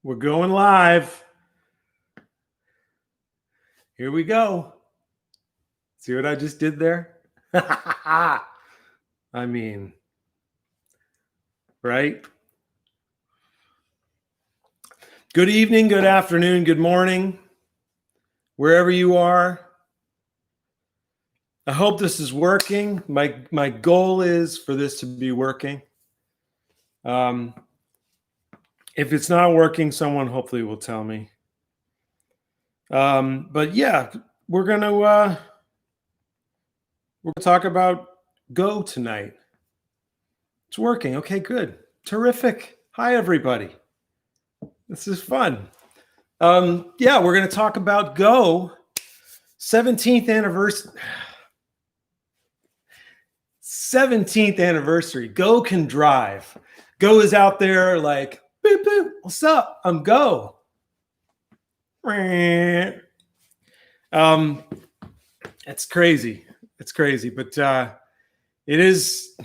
We're going live. Here we go. See what I just did there? I mean, right? Good evening, good afternoon, good morning, wherever you are. I hope this is working. My goal is for this to be working. If it's not working, someone hopefully will tell me. But yeah, we're gonna talk about Go tonight. It's working. Okay, good. Terrific. Hi, everybody. This is fun. Yeah, we're gonna talk about Go. 17th anniversary. 17th anniversary. Go can drive. Go is out there like, boop, boop, what's up? I'm Go. It's crazy. It's crazy, but it is.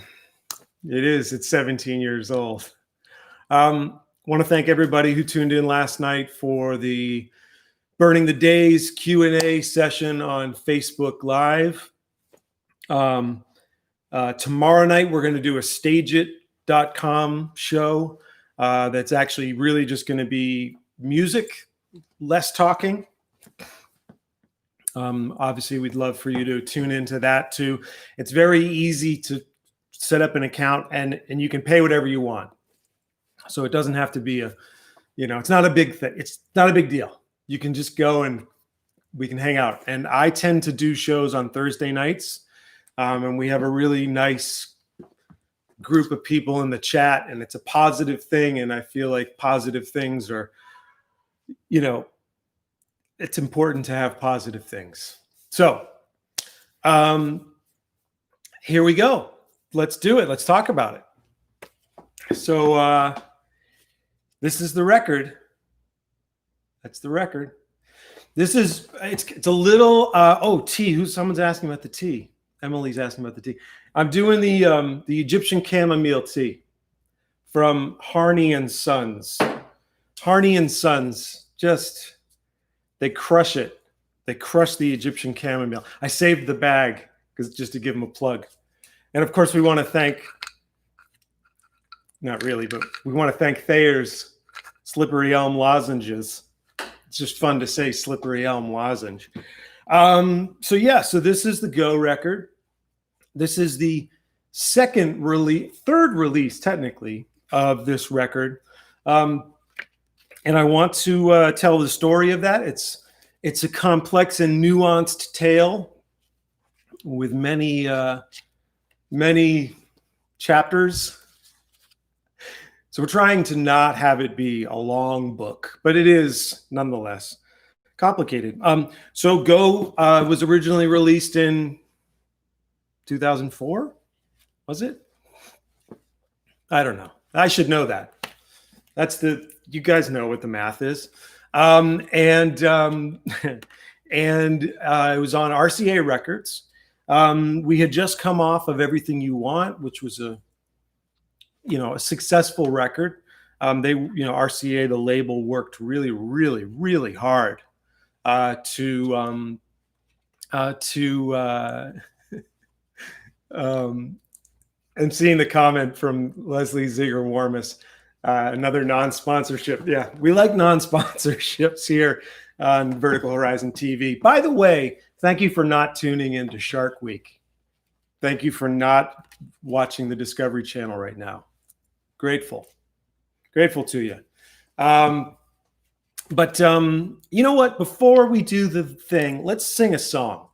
It's 17 years old. Want to thank everybody who tuned in last night for the Burning the Days Q&A session on Facebook Live. Tomorrow night, we're going to do a stageit.com show that's actually really just going to be music, less talking. Obviously, we'd love for you to tune into that too. It's very easy to set up an account and you can pay whatever you want. So it doesn't have to be it's not a big thing. It's not a big deal. You can just go and we can hang out. And I tend to do shows on Thursday nights. And we have a really nice group of people in the chat, and it's a positive thing. And I feel like positive things are, it's important to have positive things. So here we go. Let's do it. Let's talk about it. So this is the record. That's the record. This is, it's a little, tea. Someone's asking about the tea. Emily's asking about the tea. I'm doing the Egyptian chamomile tea from Harney and Sons. Harney and Sons, they crush it. They crush the Egyptian chamomile. I saved the bag just to give them a plug. And of course, we want to thank, not really, but we want to thank Thayer's Slippery Elm Lozenges. It's just fun to say Slippery Elm Lozenge. So this is the Go record. This is the third release technically of this record. And I want to tell the story of that. It's a complex and nuanced tale with many chapters. So we're trying to not have it be a long book, but it is nonetheless complicated. So Go was originally released in 2004, was it? I don't know. I should know that. You guys know what the math is. And it was on RCA Records. We had just come off of Everything You Want, which was a successful record. RCA, the label, worked really, really, really hard to and seeing the comment from Leslie Ziegler-Warmus, another non-sponsorship. Yeah, we like non-sponsorships here on Vertical Horizon TV. By the way, thank you for not tuning into Shark Week. Thank you for not watching the Discovery Channel right now. Grateful to you. But you know what? Before we do the thing, let's sing a song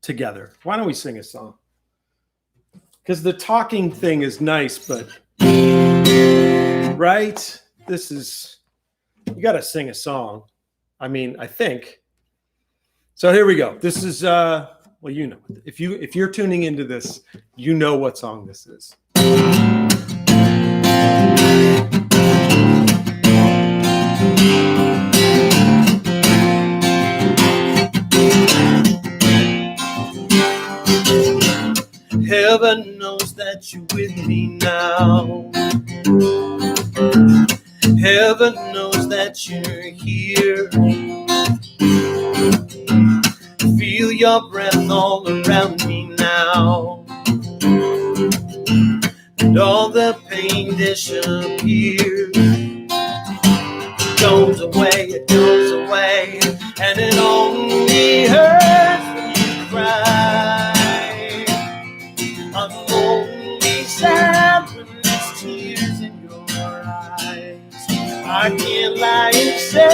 together. Why don't we sing a song? Because the talking thing is nice, but right? You got to sing a song. I mean, I think. So here we go. This is, if you're tuning into this, you know what song this is. Heaven knows that you're with me now. Heaven knows knows that you're here. Feel your breath all around me now, and all the pain disappears. It goes away, and it only hurts when you cry. I'm only sad when there's tears in your eyes. I can't lie and say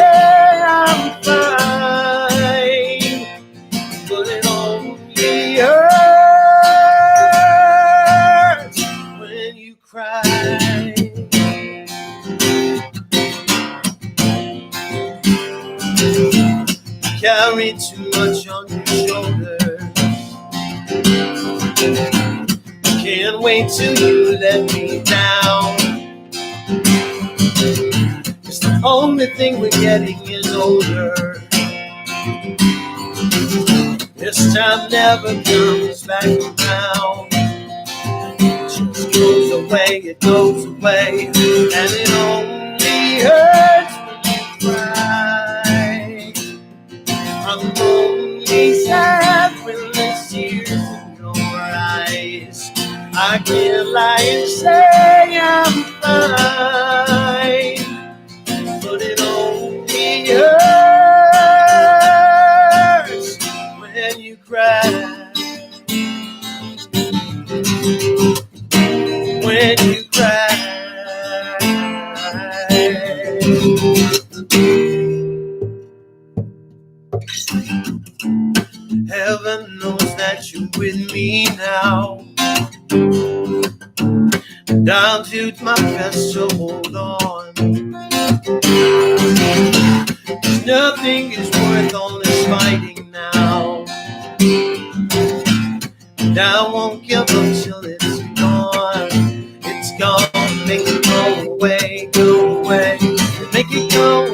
I'm fine, but it only hurts when you cry. Carry too much on your shoulders. Can't wait till you let me down. 'Cause the only thing we're getting is older. This time never comes back around. It just goes away, and it only hurts when you cry. I'm only sad when there's tears in your eyes. I can't lie and say I'm fine, but it only hurts when you cry. When you cry. Heaven knows that you're with me now, and I'll do my best to hold on. 'Cause nothing is worth all this fighting now, and I won't give up till it's gone. It's gone. Make it go away, make it go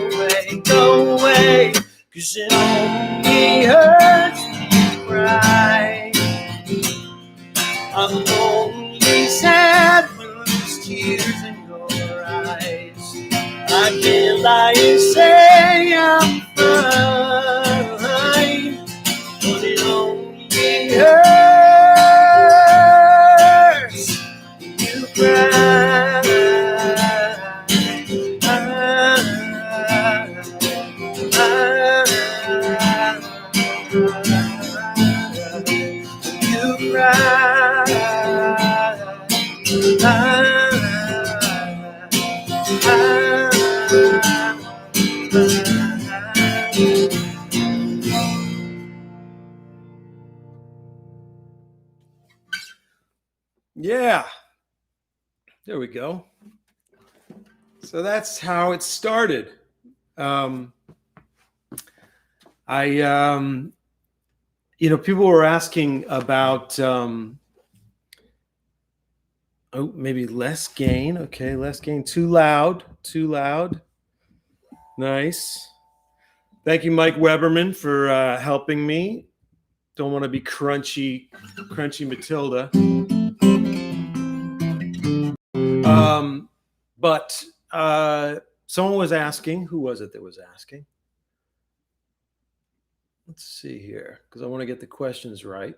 away, 'cause it only hurts when you cry. I'm only sad when there's tears in your eyes. I can't lie and say I'm fine, but it only hurts when you cry. You cry. Yeah, there we go. So that's how it started. People were asking about, maybe less gain. Okay, less gain. Too loud. Nice. Thank you, Mike Weberman, for helping me. Don't want to be crunchy Matilda. But someone was asking. Who was it that was asking? Let's see here, because I want to get the questions right.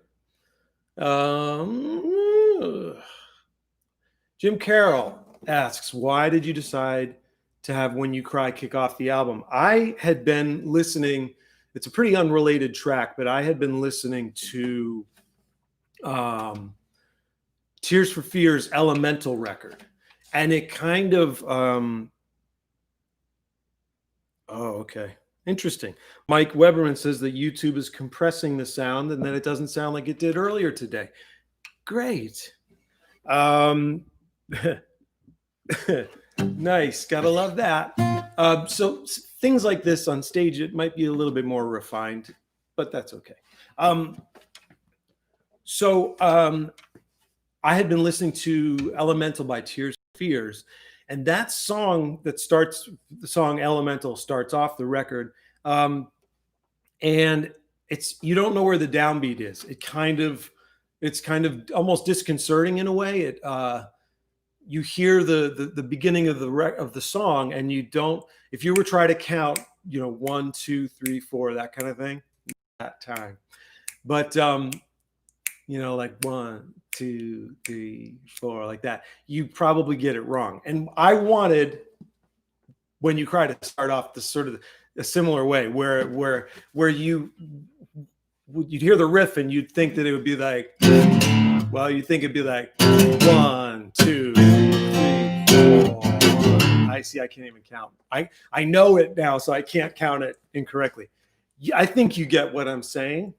Jim Carroll asks, why did you decide to have When You Cry kick off the album? I had been listening, it's a pretty unrelated track, but I had been listening to Tears for Fears' Elemental record. And it kind of, okay. Interesting. Mike Weberman says that YouTube is compressing the sound and that it doesn't sound like it did earlier today. Great. Nice. Gotta love that. So things like this on stage, it might be a little bit more refined, but that's okay. I had been listening to Elemental by Tears for Fears, and that song the song Elemental starts off the record. And you don't know where the downbeat is. It's kind of almost disconcerting in a way. you hear the beginning of the song, and you don't. If you were trying to count, 1, 2, 3, 4, that kind of thing, that time. But like 1, 2, 3, 4, like that, you probably get it wrong. And I wanted When You Cry to start off the sort of a similar way, where you'd hear the riff and you'd think that it would be like, well, you think it'd be like 1, 2, 3, 4. I see. I can't even count. I know it now, so I can't count it incorrectly. I think you get what I'm saying.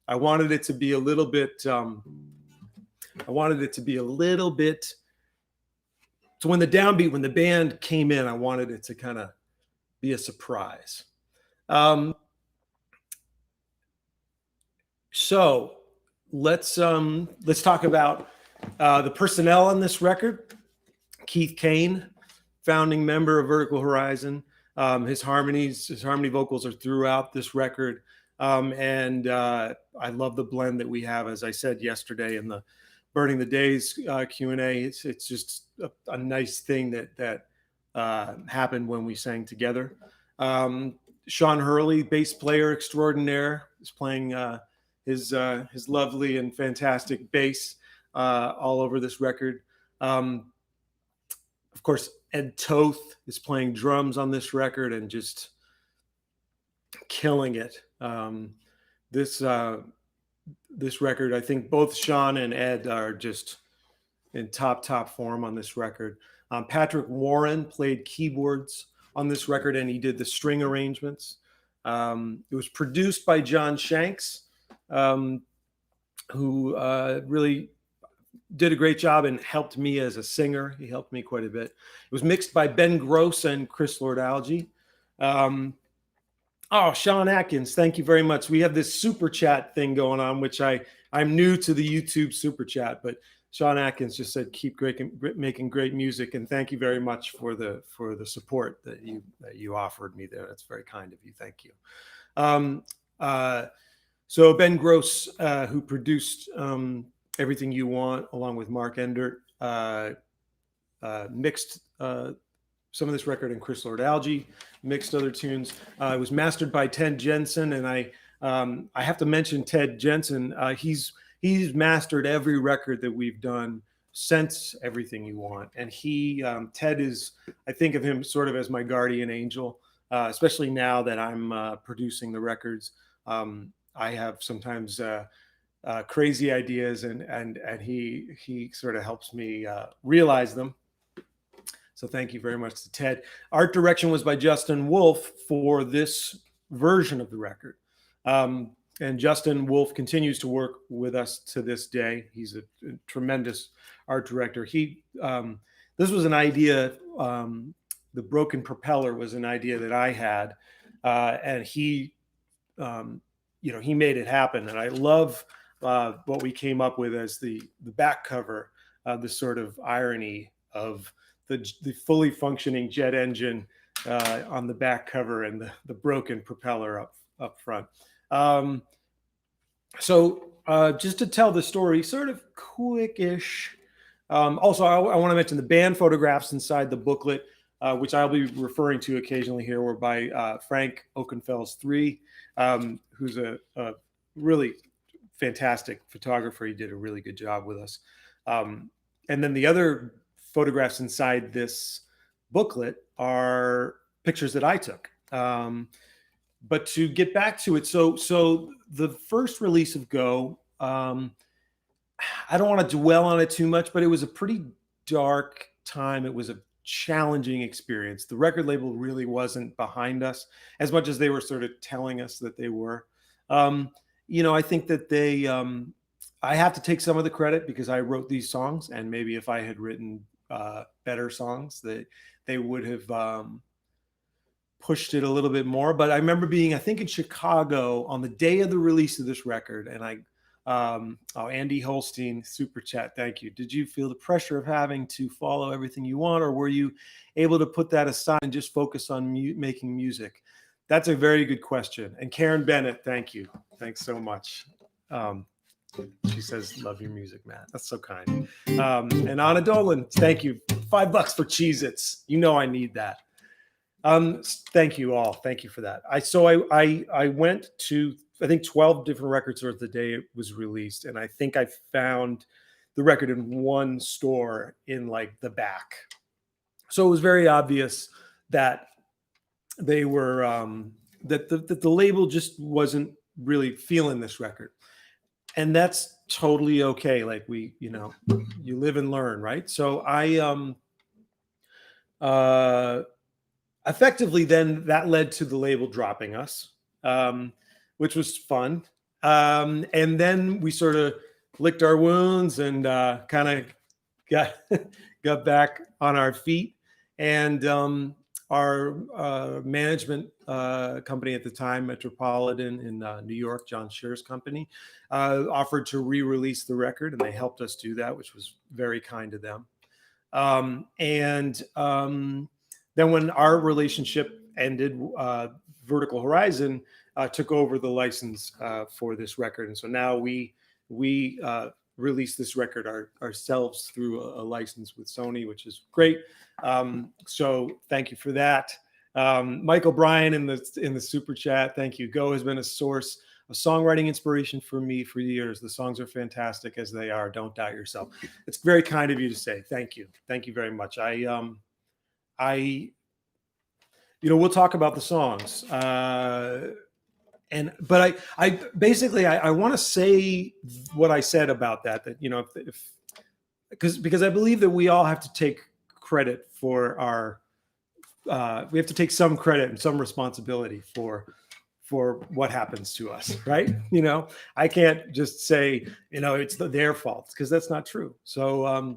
I wanted it to be a little bit. So when the downbeat, when the band came in, I wanted it to kind of be a surprise. So let's talk about the personnel on this record. Keith Kane, founding member of Vertical Horizon. His harmony vocals are throughout this record. And I love the blend that we have, as I said yesterday in the Burning the Days Q&A. It's just a nice thing that happened when we sang together. Sean Hurley, bass player extraordinaire, is playing his lovely and fantastic bass all over this record. Of course, Ed Toth is playing drums on this record and just killing it. This record, I think both Sean and Ed are just in top form on this record. Patrick Warren played keyboards on this record, and he did the string arrangements. It was produced by John Shanks, who really did a great job and helped me as a singer. He helped me quite a bit. It was mixed by Ben Gross and Chris Lord-Alge. Sean Atkins, thank you very much. We have this super chat thing going on, which I'm new to the YouTube super chat, but Sean Atkins just said, keep making great music. And thank you very much for the support that you offered me there. That's very kind of you. Thank you. So Ben Gross, who produced Everything You Want, along with Mark Endert, mixed some of this record, and Chris Lord-Alge mixed other tunes. It was mastered by Ted Jensen, and I have to mention Ted Jensen. He's mastered every record that we've done since Everything You Want, and Ted is, I think of him sort of as my guardian angel, especially now that I'm producing the records. I have sometimes crazy ideas, and he sort of helps me realize them. So thank you very much to Ted. Art direction was by Justin Wolfe for this version of the record. And Justin Wolfe continues to work with us to this day. He's a tremendous art director. This was an idea, the broken propeller was an idea that I had, and he made it happen. And I love what we came up with as the back cover, the sort of irony of the fully functioning jet engine on the back cover and the broken propeller up front. So just to tell the story sort of quickish. Also, I want to mention the band photographs inside the booklet, which I'll be referring to occasionally here, were by Frank Oakenfels III, who's a really fantastic photographer. He did a really good job with us. And then the other photographs inside this booklet are pictures that I took. But to get back to it, so the first release of Go, I don't want to dwell on it too much, but it was a pretty dark time. It was a challenging experience. The record label really wasn't behind us as much as they were sort of telling us that they were. I think that I have to take some of the credit because I wrote these songs, and maybe if I had written better songs, they would have pushed it a little bit more. But I remember being, I think, in Chicago on the day of the release of this record, and Andy Holstein, super chat, thank you. Did you feel the pressure of having to follow Everything You Want, or were you able to put that aside and just focus on making music? That's a very good question. And Karen Bennett, thank you. Thanks so much. She says, love your music, Matt. That's so kind. And Anna Dolan, thank you. $5 for Cheez-Its. You know I need that. Thank you all. Thank you for that. I went to, I think, 12 different record stores the day it was released. And I think I found the record in one store in like the back. So it was very obvious that they were, that the label just wasn't really feeling this record. And that's totally okay. Like you live and learn, right? So effectively then that led to the label dropping us, which was fun. And then we sort of licked our wounds and kind of got back on our feet. And our management company at the time, Metropolitan in New York, John Scher's company, offered to re-release the record, and they helped us do that, which was very kind of them. Then when our relationship ended, Vertical Horizon took over the license for this record, and so now we release this record ourselves through a license with Sony, which is great. So thank you for that. Michael Bryan in the super chat, thank you. Go has been a source of songwriting inspiration for me for years. The songs are fantastic as they are. Don't doubt yourself. It's very kind of you to say. Thank you. Thank you very much. We'll talk about the songs. But I basically want to say what I said about that because I believe that we all have to take credit for we have to take some credit and some responsibility for what happens to us, right? I can't just say, it's their fault, because that's not true. So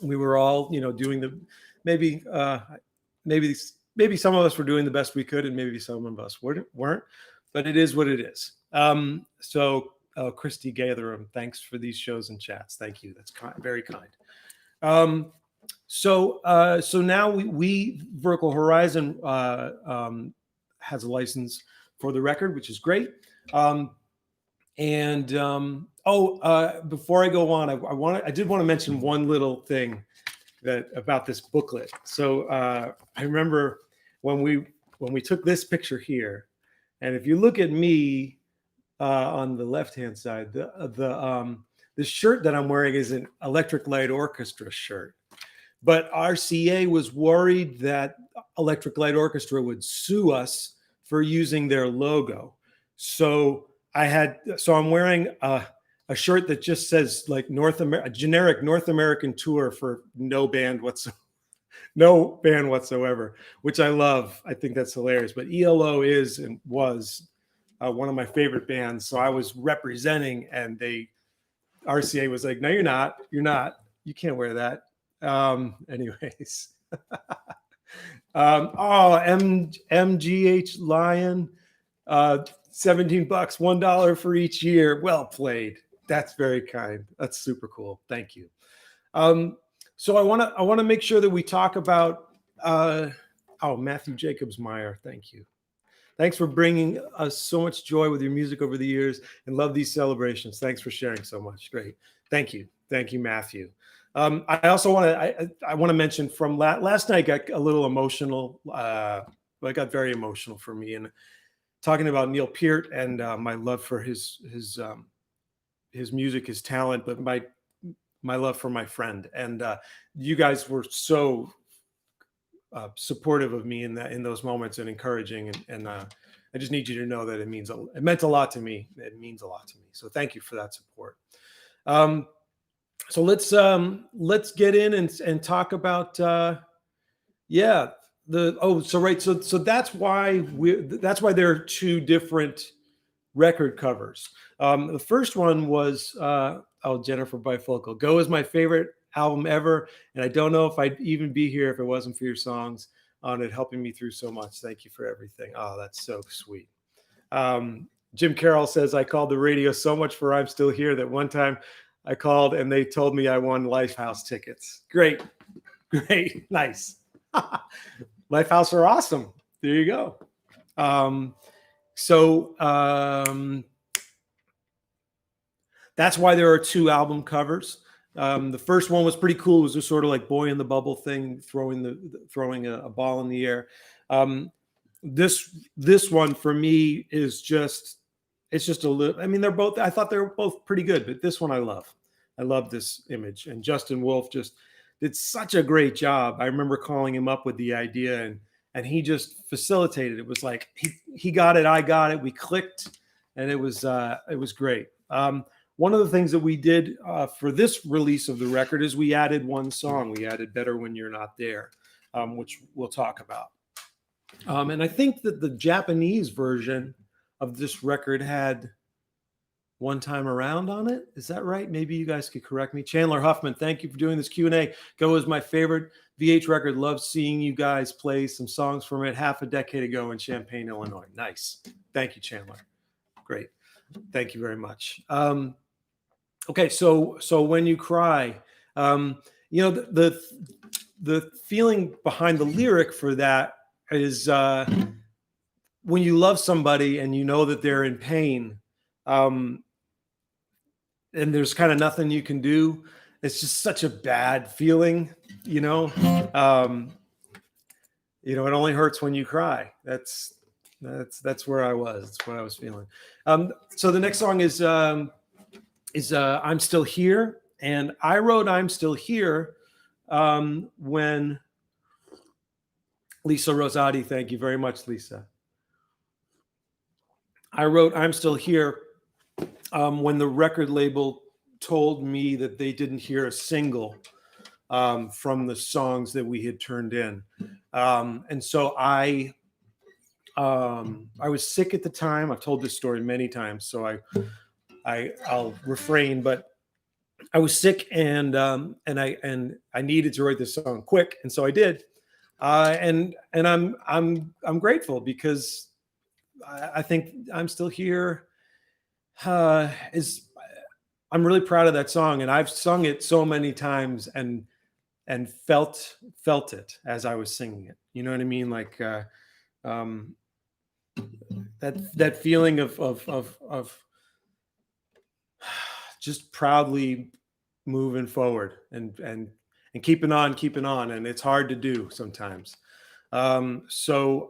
we were all, doing maybe some of us were doing the best we could, and maybe some of us weren't, but it is what it is. So Christy Gatherum, thanks for these shows and chats. Thank you. That's very kind. So now we Vertical Horizon has a license for the record, which is great. Before I go on, I did want to mention one little thing about this booklet. So I remember when we took this picture here, and if you look at me on the left-hand side, the shirt that I'm wearing is an Electric Light Orchestra shirt. But RCA was worried that Electric Light Orchestra would sue us for using their logo. So I'm wearing a shirt that just says like a generic North American tour for no band whatsoever, which I love. I think that's hilarious. But ELO is and was one of my favorite bands. So I was representing, and RCA was like, no, you're not. You can't wear that. Anyways. MGH Lion, $17, $1 for each year. Well played. That's very kind. That's super cool. Thank you. So I want to make sure that we talk about Matthew Jacobs Meyer. Thank you. Thanks for bringing us so much joy with your music over the years, and love these celebrations. Thanks for sharing so much. Great. Thank you, Matthew. I also want to mention from last night got a little emotional. It got very emotional for me, and talking about Neil Peart and my love for his music, his talent, but my love for my friend. And you guys were so supportive of me in those moments, and encouraging. And I just need you to know that it meant a lot to me. It means a lot to me. So thank you for that support. So let's get in and talk about So that's why there are two different record covers. The first one was Jennifer Bifocal. Go is my favorite album ever, and I don't know if I'd even be here if it wasn't for your songs on it, helping me through so much. Thank you for everything. Oh, that's so sweet. Jim Carroll says, I called the radio so much for I'm Still Here that one time I called and they told me I won Lifehouse tickets. Great. Nice. Lifehouse are awesome. There you go. That's why there are 2 album covers. The first one was pretty cool. It was just sort of like boy in the bubble thing, throwing a ball in the air. This one for me is just, it's just a little, I mean, I thought they were both pretty good, but this one I love. I love this image. And Justin Wolf just did such a great job. I remember calling him up with the idea, and he just facilitated. It was like he got it, I got it, we clicked, and it was great. One of the things that we did for this release of the record is we added one song. We added "Better When You're Not There," which we'll talk about. And I think that the Japanese version of this record had "One Time Around" on it. Is that right? Maybe you guys could correct me. Chandler Huffman, thank you for doing this Q&A. Go is my favorite VH record. Love seeing you guys play some songs from it half a decade ago in Champaign, Illinois. Nice. Thank you, Chandler. Great. Thank you very much. Okay, so When You Cry, you know, the feeling behind the lyric for that is when you love somebody and you know that they're in pain, and there's kind of nothing you can do. It's just such a bad feeling, you know. You know, it only hurts when you cry. That's where I was. That's what I was feeling. So the next song is "I'm Still Here," and I wrote "I'm Still Here" when Lisa Rosati. Thank you very much, Lisa. I wrote "I'm Still Here" when the record label told me that they didn't hear a single from the songs that we had turned in, and so I was sick at the time. I've told this story many times, so I'll refrain. But I was sick, and I needed to write this song quick, and so I did. And I'm grateful because I think "I'm Still Here" I'm really proud of that song, and I've sung it so many times and felt it as I was singing it. You know what I mean? Like that feeling of just proudly moving forward and keeping on, and it's hard to do sometimes. So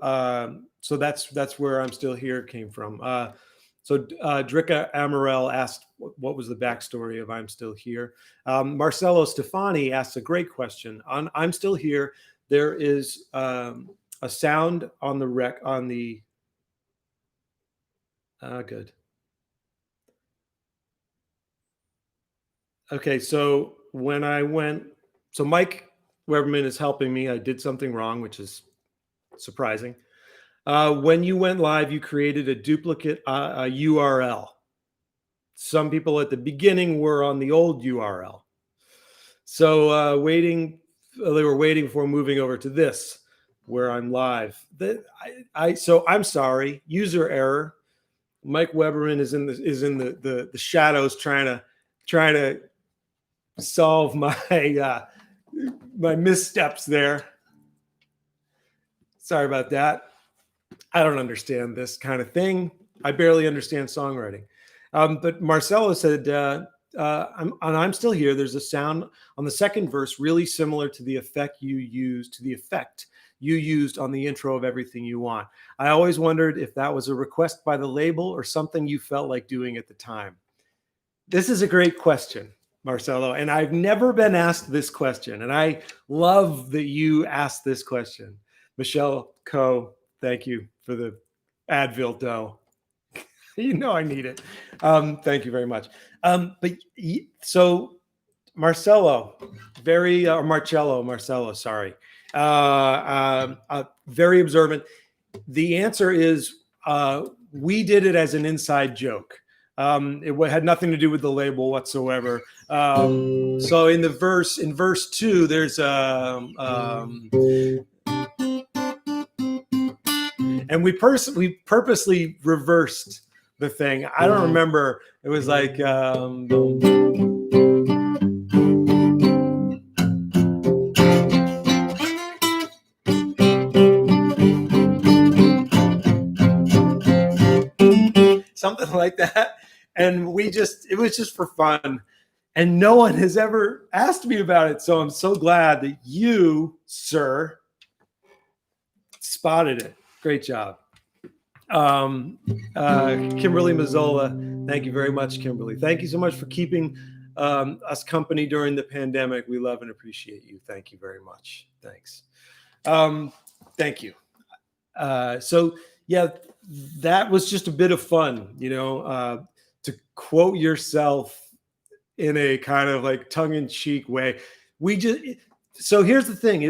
that's where "I'm Still Here" came from. So Dricka Amarel asked, what was the backstory of "I'm Still Here"? Marcelo Stefani asked a great question. On "I'm Still Here," there is a sound on the good. Okay, so so Mike Weberman is helping me. I did something wrong, which is surprising. When you went live, you created a duplicate URL. Some people at the beginning were on the old URL. So they were waiting before moving over to this, where I'm live. So I'm sorry, user error. Mike Weberman is in the shadows trying to solve my my missteps there. Sorry about that. I don't understand this kind of thing. I barely understand songwriting. But Marcelo said, I'm Still Here. There's a sound on the second verse really similar to the effect you used on the intro of Everything You Want. I always wondered if that was a request by the label or something you felt like doing at the time. This is a great question, Marcelo, and I've never been asked this question, and I love that you asked this question. Michelle Coe, thank you for the Advil dough. You know I need it. Thank you very much. So Marcello, Marcello, sorry. Very observant. The answer is we did it as an inside joke. It had nothing to do with the label whatsoever. So in verse 2, there's and we purposely reversed the thing. I don't remember. It was like something like that. And it was just for fun. And no one has ever asked me about it. So I'm so glad that you, sir, spotted it. Great job. Kimberly Mazzola, thank you very much, Kimberly. Thank you so much for keeping us company during the pandemic. We love and appreciate you. Thank you very much. Thanks. Thank you. So yeah, that was just a bit of fun, to quote yourself in a kind of like tongue-in-cheek way. So here's the thing,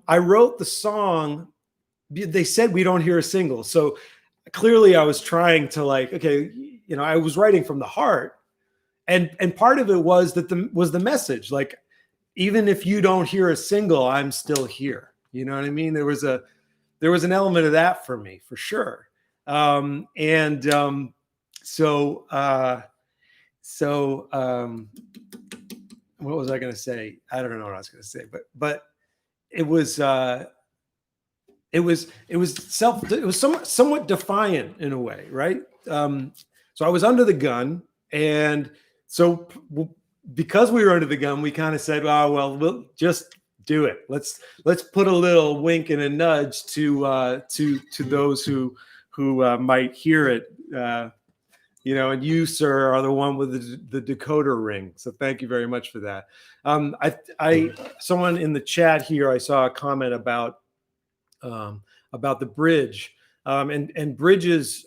I wrote the song. They said we don't hear a single, so clearly I was trying to I was writing from the heart, and part of it was the message, like, even if you don't hear a single, I'm still here. You know what I mean? There was an element of that for me, for sure. What was I going to say? I don't know what I was going to say, but it was somewhat defiant in a way, right? So I was under the gun, and so because we were under the gun, we kind of said, "Oh, well, we'll just do it. Let's put a little wink and a nudge to those who might hear it." And you, sir, are the one with the decoder ring. So thank you very much for that. Someone in the chat here, I saw a comment about the bridge, and bridges.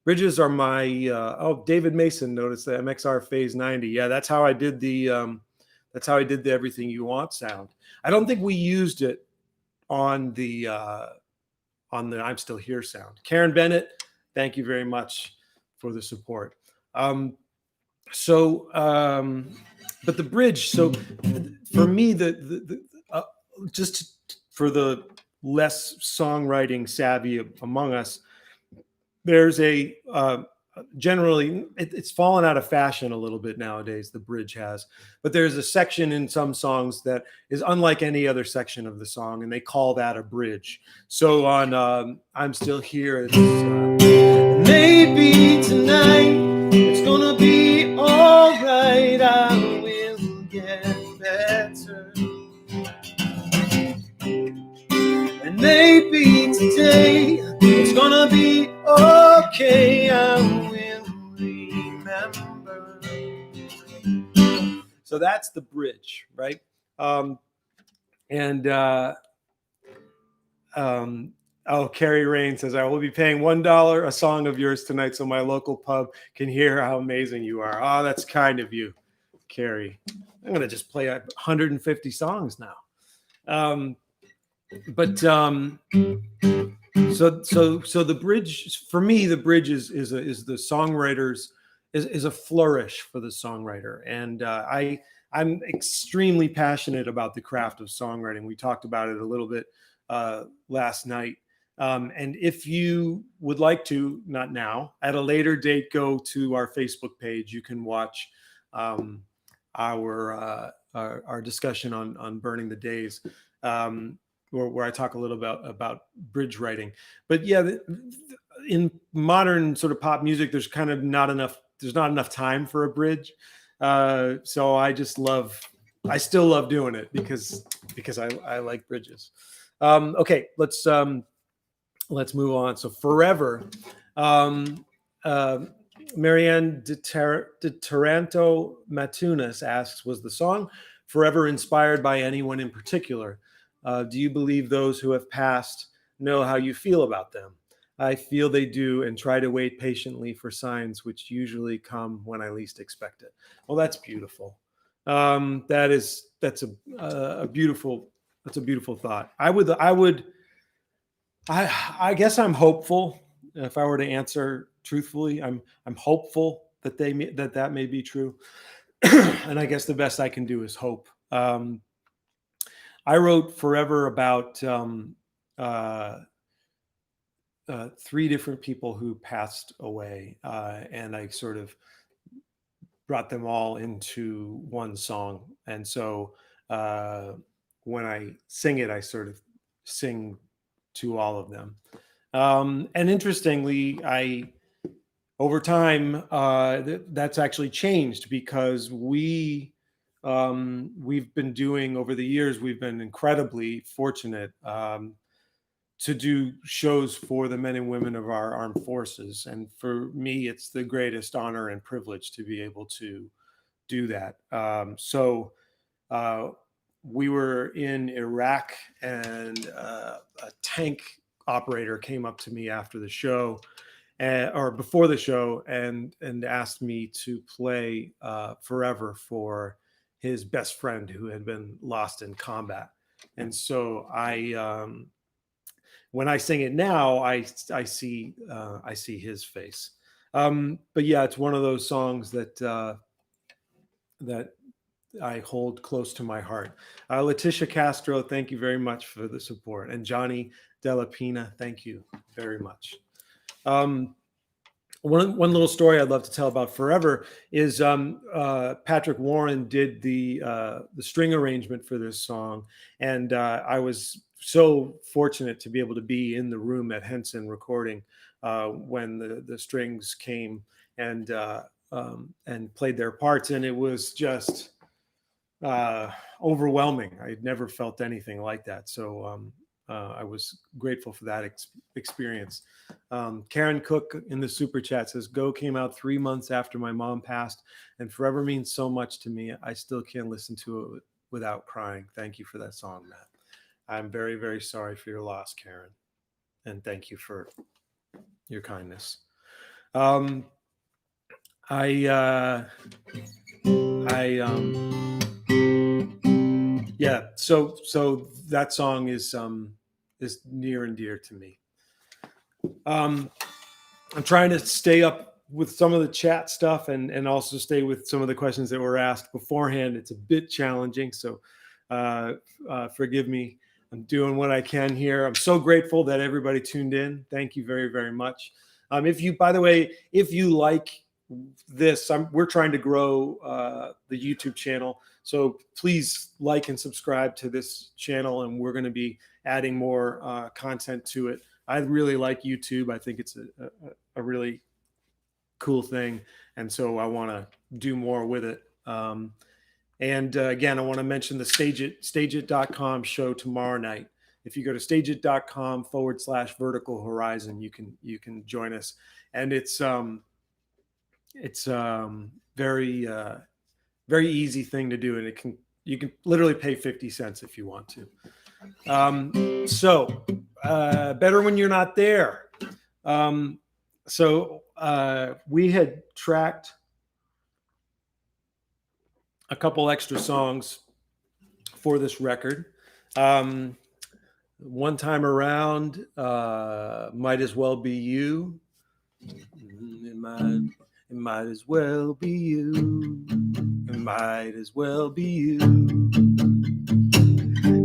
Bridges are my. David Mason noticed the MXR Phase 90. Yeah, that's how I did the Everything You Want sound. I don't think we used it on the I'm Still Here sound. Karen Bennett, thank you very much for the support. But the bridge. So for me, just for the less songwriting savvy among us, there's a generally it's fallen out of fashion a little bit nowadays. The bridge has, but there's a section in some songs that is unlike any other section of the song, and they call that a bridge. So on I'm Still Here, it's maybe tonight it's gonna be all right, I will get better, and maybe today it's gonna be okay, I will remember. So that's the bridge, right? Carrie Rain says, I will be paying $1 a song of yours tonight so my local pub can hear how amazing you are. Oh, that's kind of you, Carrie. I'm going to just play 150 songs now. So the bridge, for me, the bridge is the songwriter's, is a flourish for the songwriter. And I'm extremely passionate about the craft of songwriting. We talked about it a little bit last night. And if you would like to, not now, at a later date, go to our Facebook page. You can watch our discussion on Burning the Days, where I talk a little about bridge writing. But yeah, in modern sort of pop music, there's not enough time for a bridge. So I still love doing it because I like bridges. Okay, let's move on. So Forever, Marianne de Taranto Matunas asks, was the song Forever inspired by anyone in particular? Do you believe those who have passed know how you feel about them? I feel they do, and try to wait patiently for signs which usually come when I least expect it. Well, that's beautiful. That's a beautiful thought. I guess I'm hopeful. If I were to answer truthfully, I'm hopeful that that may be true. And I guess the best I can do is hope. I wrote Forever about 3 different people who passed away, and I sort of brought them all into one song. And so when I sing it, I sort of sing to all of them. And interestingly, over time, that's actually changed because we've been doing over the years. We've been incredibly fortunate to do shows for the men and women of our armed forces, and for me, it's the greatest honor and privilege to be able to do that. Uh, we were in Iraq, and a tank operator came up to me after the show, or before the show, and asked me to play "Forever" for his best friend who had been lost in combat. And so when I sing it now, I see his face. But yeah, it's one of those songs that I hold close to my heart. Letitia Castro, thank you very much for the support, and Johnny Della Pina, thank you very much. One little story I'd love to tell about "Forever" is Patrick Warren did the string arrangement for this song, and I was so fortunate to be able to be in the room at Henson recording when the strings came and played their parts, and it was just overwhelming. I had never felt anything like that, so I was grateful for that experience. Karen Cook in the super chat says, "Go came out 3 months after my mom passed, and Forever means so much to me. I still can't listen to it without crying. Thank you for that song, Matt." I'm very, very sorry for your loss, Karen, and thank you for your kindness. Yeah, so that song is near and dear to me. I'm trying to stay up with some of the chat stuff and also stay with some of the questions that were asked beforehand. It's a bit challenging, so forgive me. I'm doing what I can here. I'm so grateful that everybody tuned in. Thank you very, very much. By the way, if you like this, we're trying to grow the YouTube channel. So please like and subscribe to this channel, and we're going to be adding more content to it. I really like YouTube. I think it's a really cool thing, and so I want to do more with it. Again, I want to mention the stageit.com show tomorrow night. If you go to stageit.com/vertical horizon, you can join us, and it's very very easy thing to do, and you can literally pay 50 cents if you want to. Better when you're not there. We had tracked a couple extra songs for this record. One time around, Might As Well Be You. It might as well be you. It might as well be you.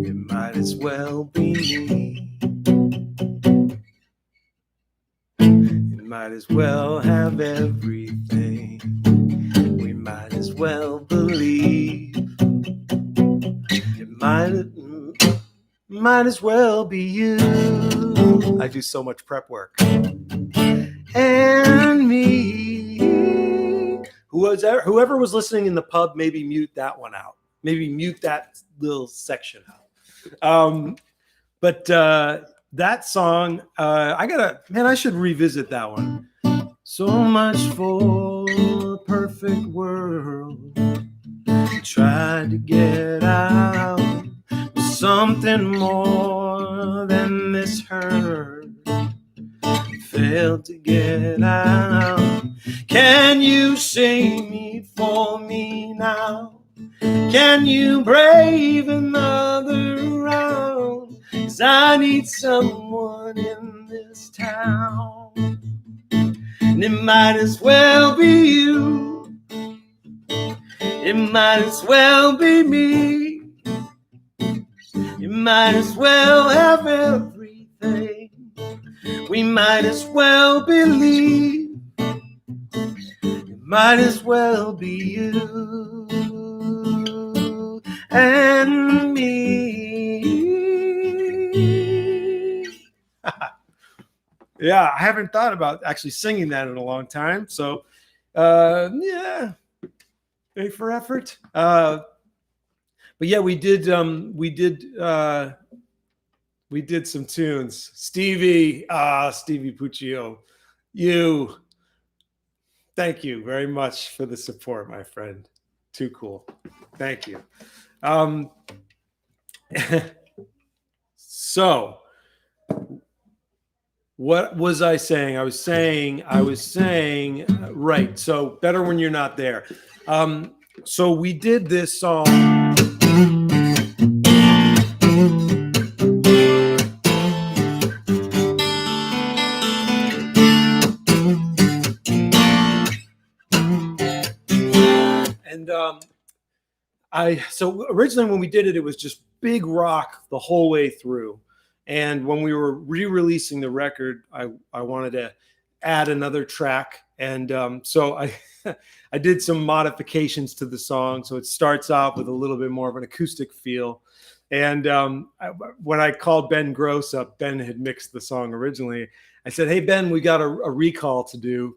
It might as well be me. It might as well have everything. We might as well believe. It might as well be you. I do so much prep work. And me. Whoever was listening in the pub, maybe mute that one out. Maybe mute that little section out. But that song, I should revisit that one. So much for a perfect world. Tried to get out. Something more than this hurt. Failed to get out. Can you save me for me now? Can you brave another round? 'Cause I need someone in this town. And it might as well be you. It might as well be me. You might as well have everything. We might as well believe. It might as well be you and me. Yeah, I haven't thought about actually singing that in a long time. So, yeah, A for effort. But yeah, we did some tunes. Stevie Puccio, you. Thank you very much for the support, my friend. Too cool. Thank you. Um, so what was I saying? Right. So better when you're not there. So we did this song. And so originally when we did it, it was just big rock the whole way through. And when we were re-releasing the record, I wanted to add another track. And so I I did some modifications to the song. So it starts off with a little bit more of an acoustic feel. And when I called Ben Gross up, Ben had mixed the song originally. I said, "Hey Ben, we got a recall to do."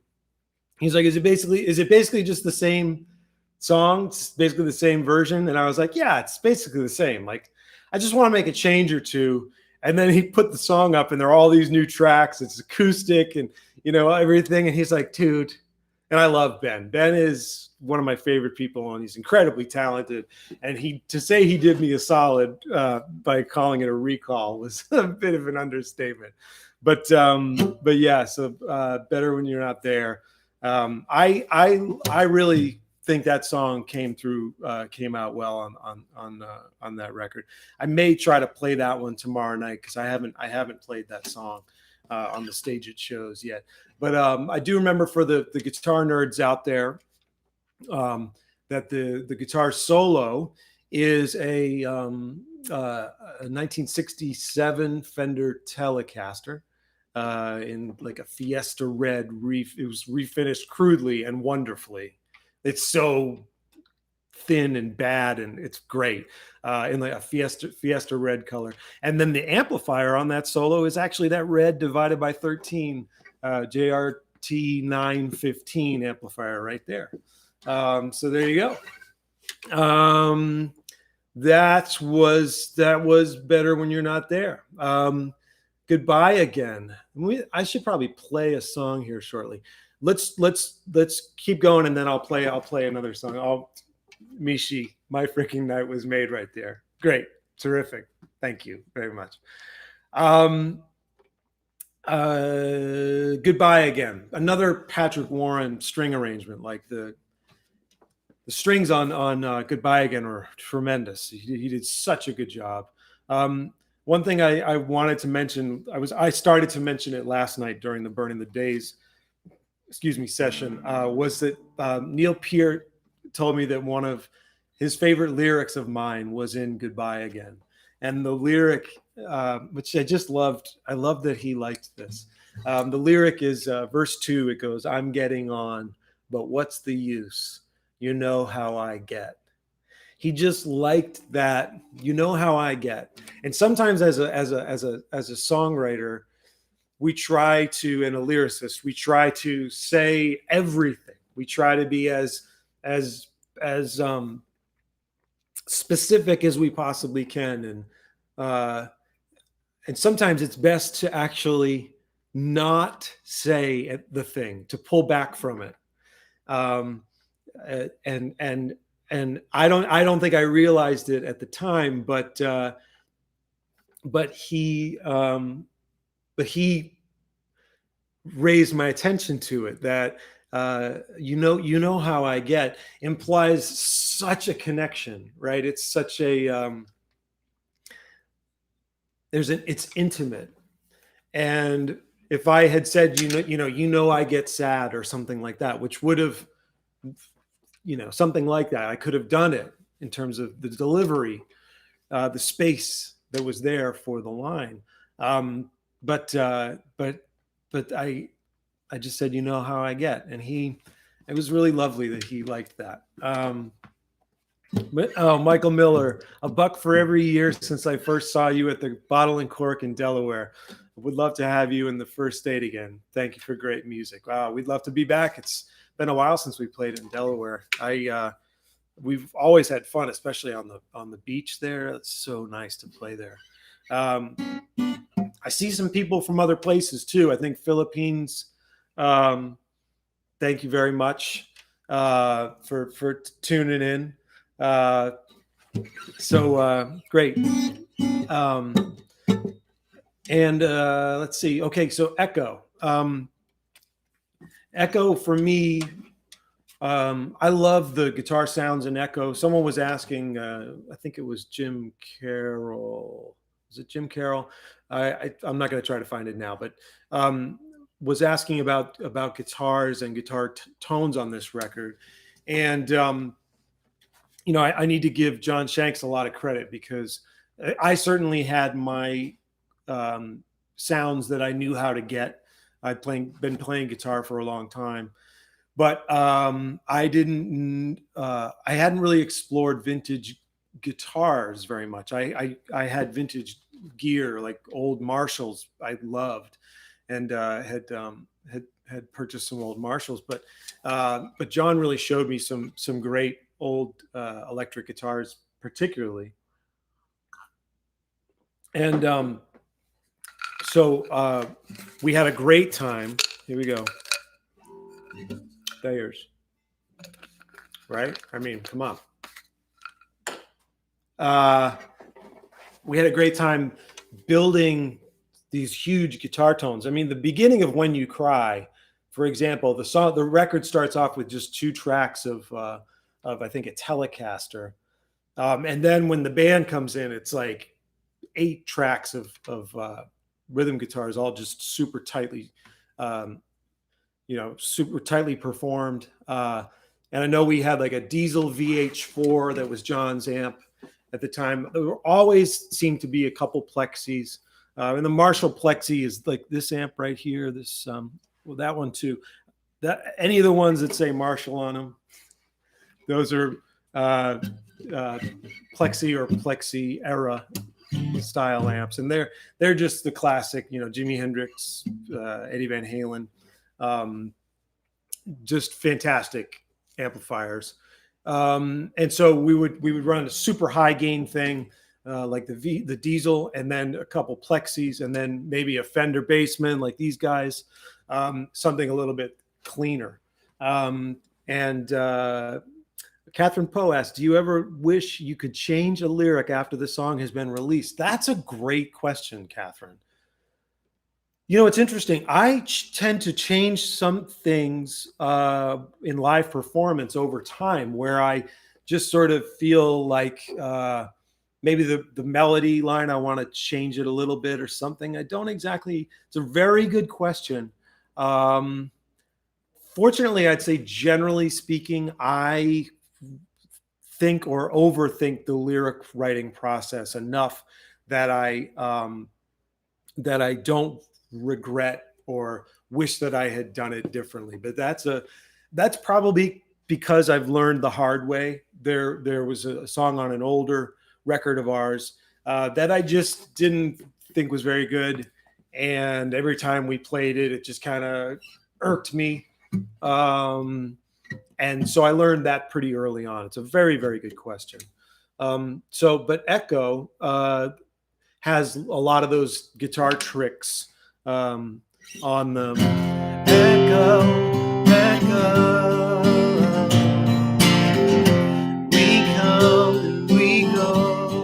He's like, is it basically just the same song? It's basically the same version? And I was like, yeah, it's basically the same. Like, I just want to make a change or two. And then he put the song up and there are all these new tracks. It's acoustic and, everything. And he's like, dude, and I love Ben. Ben is one of my favorite people and he's incredibly talented. And to say he did me a solid by calling it a recall was a bit of an understatement. But yeah, so better when you're not there. I really think that song came out well on that record. I may try to play that one tomorrow night because I haven't played that song on the stage at shows yet. But I do remember for the guitar nerds out there that the guitar solo is a 1967 Fender Telecaster. In like a Fiesta Red. It was refinished crudely and wonderfully. It's so thin and bad, and it's great in like a Fiesta Red color. And then the amplifier on that solo is actually that red divided by 13 JRT 915 amplifier right there. So there you go. That was better when you're not there. Goodbye again. I should probably play a song here shortly. Let's keep going, and then I'll play another song. Mishi, my freaking night was made right there. Great, terrific. Thank you very much. Goodbye again. Another Patrick Warren string arrangement. Like the strings on Goodbye Again are tremendous. He did such a good job. One thing I wanted to mention, I started to mention it last night during the Burning the Days, session, was that Neil Peart told me that one of his favorite lyrics of mine was in Goodbye Again. And the lyric, which I just loved, I love that he liked this. The lyric is verse 2, it goes, "I'm getting on, but what's the use? You know how I get." He just liked that, you know how I get. And sometimes as a songwriter, we try to, and a lyricist, we try to say everything. We try to be as specific as we possibly can. And sometimes it's best to actually not say the thing, to pull back from it. And I don't think I realized it at the time, but he raised my attention to it. That you know how I get implies such a connection, right? It's such a it's intimate. And if I had said you know I get sad or something like that, which would have, something like that, I could have done it in terms of the delivery, the space that was there for the line. But I just said, you know how I get. And it was really lovely that he liked that. Michael Miller, $1 for every year since I first saw you at the Bottle and Cork in Delaware. would love to have you in the first date again. Thank you for great music. Wow, we'd love to be back. It's been a while since we played in Delaware. We've always had fun, especially on the beach there. It's so nice to play there. I see some people from other places too. I think Philippines. Thank you very much for tuning in. Great. Let's see. Okay, so Echo. Echo for me, I love the guitar sounds in Echo. Someone was asking, I think it was Jim Carroll. Was it Jim Carroll? I'm not going to try to find it now, but was asking about guitars and guitar tones on this record. And, I need to give John Shanks a lot of credit, because I certainly had my sounds that I knew how to get. I'd been playing guitar for a long time, but I hadn't really explored vintage guitars very much. I had vintage gear, like old Marshalls I loved, and had purchased some old Marshalls, but John really showed me some great old electric guitars, particularly. And so we had a great time. Here we go. Thayers. Right? I mean, come on. We had a great time building these huge guitar tones. I mean, the beginning of When You Cry, for example, the record starts off with just 2 tracks of I think a Telecaster. And then when the band comes in, it's like 8 tracks of rhythm guitars, all just super tightly performed. And I know we had like a Diesel VH4 that was John's amp at the time. There always seemed to be a couple plexis. And the Marshall plexi is like this amp right here. This that one too. Any of the ones that say Marshall on them, those are plexi or plexi era style amps, and they're just the classic, Jimi Hendrix, Eddie Van Halen, just fantastic amplifiers. And so we would run a super high gain thing, like the Diesel, and then a couple plexis, and then maybe a Fender Bassman like these guys, something a little bit cleaner. Catherine Poe asked, do you ever wish you could change a lyric after the song has been released? That's a great question, Catherine. It's interesting. I tend to change some things in live performance over time, where I just sort of feel like maybe the melody line, I want to change it a little bit or something. I don't exactly. It's a very good question. Fortunately, I'd say generally speaking, I think or overthink the lyric writing process enough that I don't regret or wish that I had done it differently. But that's probably because I've learned the hard way. There was a song on an older record of ours that I just didn't think was very good, and every time we played it, it just kind of irked me. And so I learned that pretty early on. It's a very, very good question. But Echo has a lot of those guitar tricks on them. Echo, echo, we come and we go.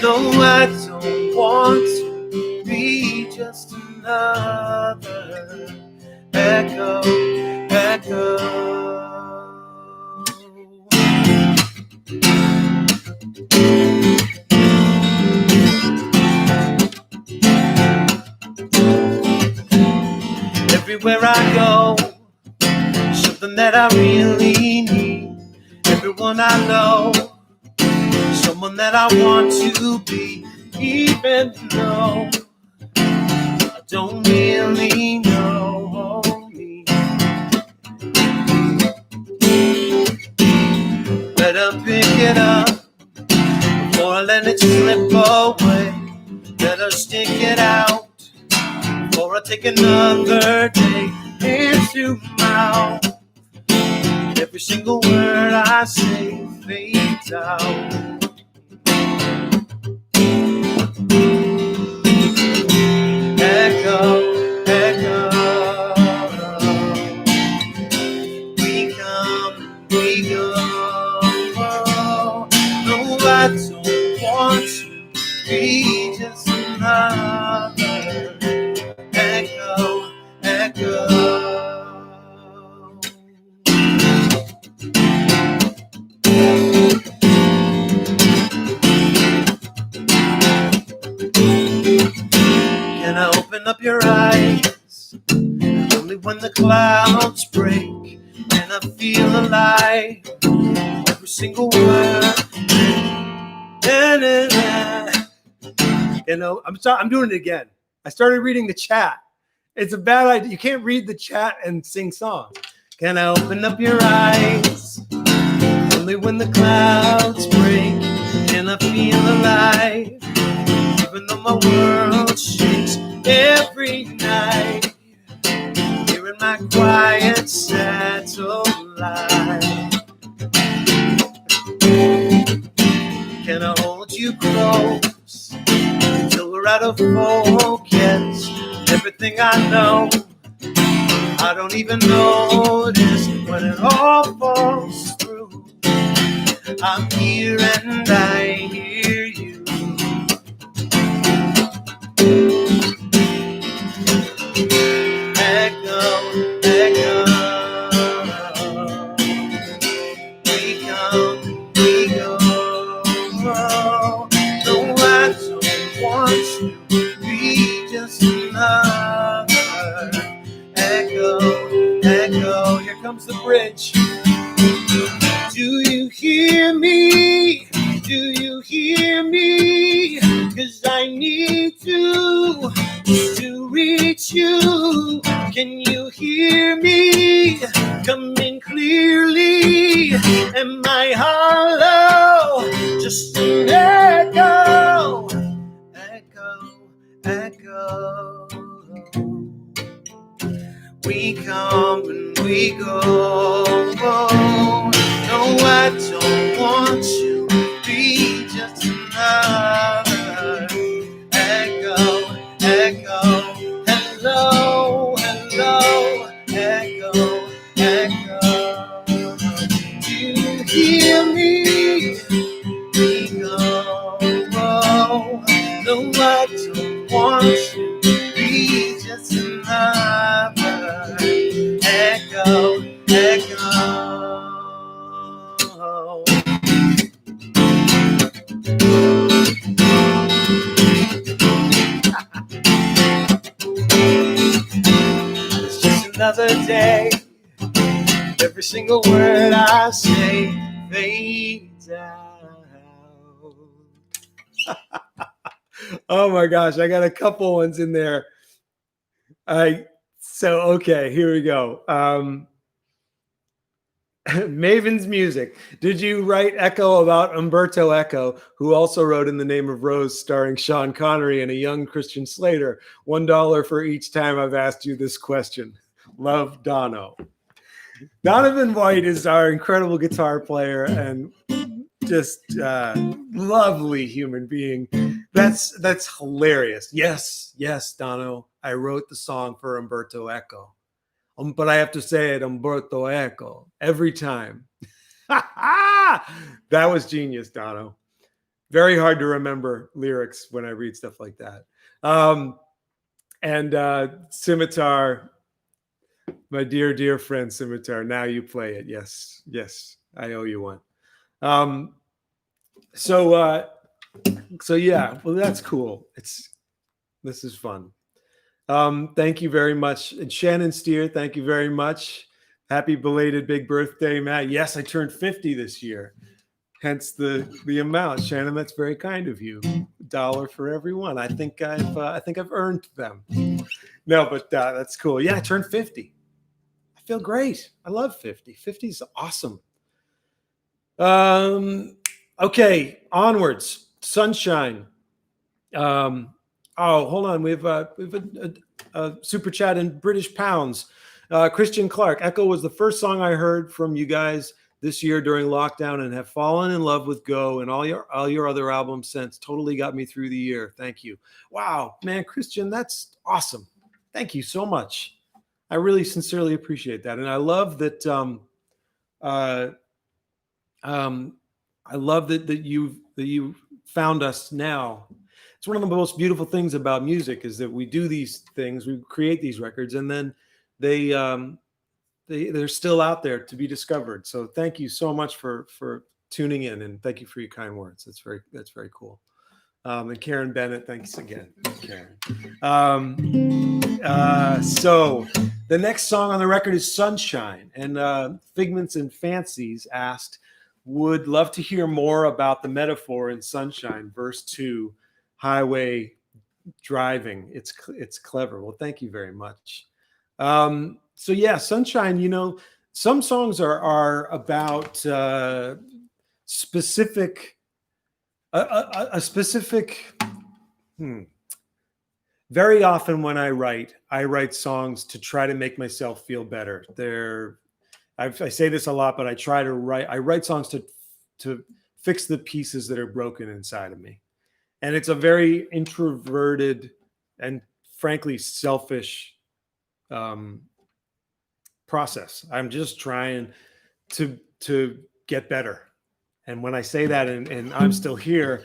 No, I don't want to be just another echo, echo. Everywhere I go, something that I really need. Everyone I know, someone that I want to be, even though I don't really know me. Better pick it up before I let it slip away. Better gonna stick it out before I take another day into my mouth. Every single word I say fades out. Echo, echo. We come, we go. No, I don't want to be just another echo, echo. Can I open up your eyes? Only when the clouds break and I feel alive. Every single word. You know, I'm doing it again. I started reading the chat. It's a bad idea. You can't read the chat and sing songs. Can I open up your eyes? Only when the clouds break and I feel alive. Even though my world shakes every night, here in my quiet satellite. Can I hold you close till we're out of focus? Everything I know, I don't even notice when it all falls through. I'm here and I hear you. Echo, echo. We come, we go. No, I don't want to be just another echo, echo. Here comes the bridge. Do you hear me? Do you hear me? 'Cause I need to reach you. Can you hear me? Coming clearly. Am I hollow? Just an echo. Echo, echo. We come and we go. No, I don't want to be just another echo, echo. Hello, hello, echo, echo. Do you hear me? We go. No, I don't want to be just another echo, echo. It's just another day. Every single word I say fades out. Oh my gosh, I got a couple ones in there. Okay, here we go. Maven's Music. Did you write Echo about Umberto Eco, who also wrote In the Name of Rose, starring Sean Connery and a young Christian Slater? $1 for each time I've asked you this question. Love, Dono. Donovan White is our incredible guitar player and just lovely human being. That's hilarious. Yes, Dono. I wrote the song for Umberto Eco. But I have to say it, Umberto Eco, every time. That was genius, Dono. Very hard to remember lyrics when I read stuff like that. And Scimitar, my dear friend Scimitar, now you play it. Yes, I owe you one. So yeah, well, that's cool. This is fun. Thank you very much. And Shannon Steer, thank you very much. Happy belated big birthday, Matt. Yes, I turned 50 this year. Hence the amount. Shannon, that's very kind of you. $1 for everyone. I think I've earned them. No, but that's cool. Yeah, I turned 50. I feel great. I love 50. 50 is awesome. Okay, onwards. Sunshine. Oh, hold on. We have a super chat in British pounds. Christian Clark, Echo was the first song I heard from you guys this year during lockdown and have fallen in love with Go and all your other albums since. Totally got me through the year. Thank you. Wow, man, Christian, that's awesome. Thank you so much. I really sincerely appreciate that. And I love that I love that you found us now. It's one of the most beautiful things about music is that we do these things, we create these records, and then they're still out there to be discovered. So thank you so much for tuning in, and thank you for your kind words. That's very cool. And Karen Bennett, thanks again, Karen. So the next song on the record is Sunshine, and Figments and Fancies asked, would love to hear more about the metaphor in Sunshine, verse 2, highway driving. It's clever. Well, thank you very much. So yeah, Sunshine, you know, some songs are about specific, a specific, very often when I write songs to try to make myself feel better. I say this a lot, but I write songs to fix the pieces that are broken inside of me. And it's a very introverted and frankly selfish process. I'm just trying to get better. And when I say that, and I'm still here,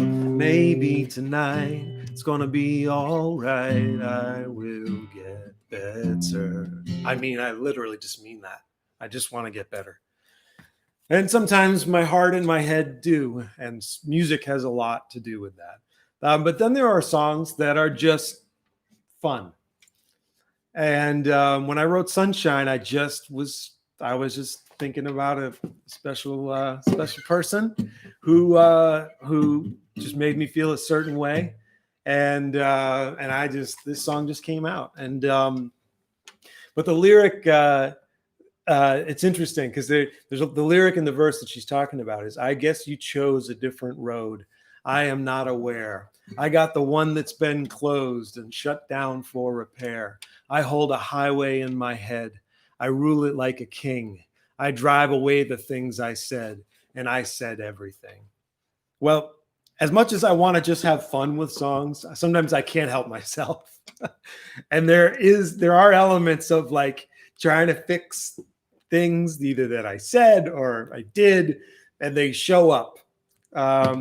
maybe tonight it's gonna be all right. I will get better. I mean, I literally just mean that. I just want to get better. And sometimes my heart and my head do, and music has a lot to do with that. But then there are songs that are just fun. And when I wrote Sunshine, I was just thinking about a special person who just made me feel a certain way, and this song just came out, and but the lyric. It's interesting because there's the lyric in the verse that she's talking about is, I guess you chose a different road. I am not aware. I got the one that's been closed and shut down for repair. I hold a highway in my head. I rule it like a king. I drive away the things I said, and I said everything. Well, as much as I want to just have fun with songs, sometimes I can't help myself. And there are elements of like trying to fix things either that I said or I did, and they show up.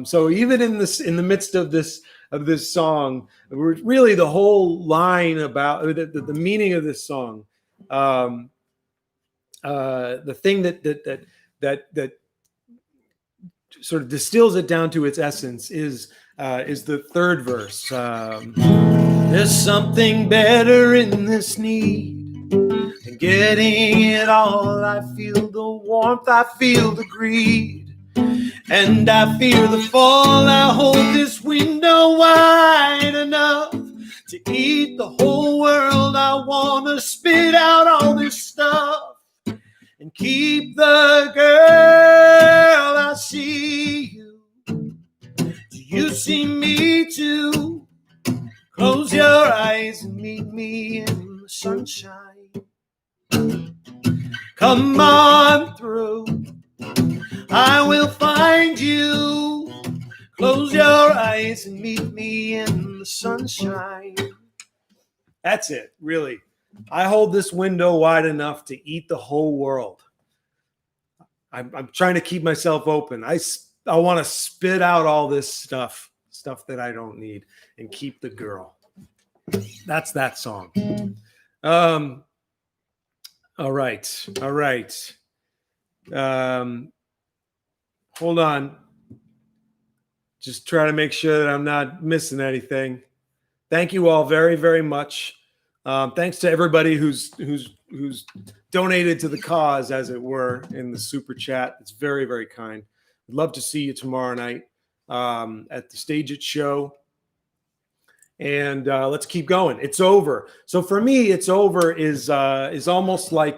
So even in the midst of this song, really the whole line about the meaning of this song, the thing that sort of distills it down to its essence is the third verse. There's something better in this need. And getting it all, I feel the warmth, I feel the greed, and I fear the fall. I hold this window wide enough to eat the whole world. I want to spit out all this stuff and keep the girl. I see you. Do you see me too? Close your eyes and meet me in the sunshine. Come on through, I will find you. Close your eyes and meet me in the sunshine. That's it, really. I hold this window wide enough to eat the whole world. I'm trying to keep myself open. I want to spit out all this stuff that I don't need, and keep the girl. That's that song. All right. Hold on. Just try to make sure that I'm not missing anything. Thank you all very, very much. Thanks to everybody who's donated to the cause, as it were, in the super chat. It's very, very kind. I'd love to see you tomorrow night at the Stage It show. And let's keep going. It's over. So for me, it's over is almost like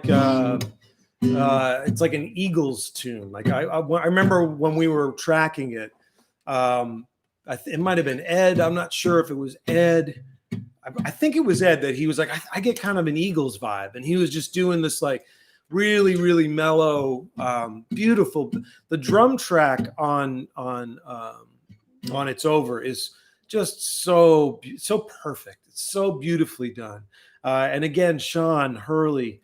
it's like an Eagles tune. Like I remember when we were tracking it, it might have been Ed. I'm not sure if it was Ed. I think it was Ed that he was like, I get kind of an Eagles vibe. And he was just doing this like really, really mellow, beautiful. The drum track on It's Over is just so perfect. It's so beautifully done. And again, Sean Hurley,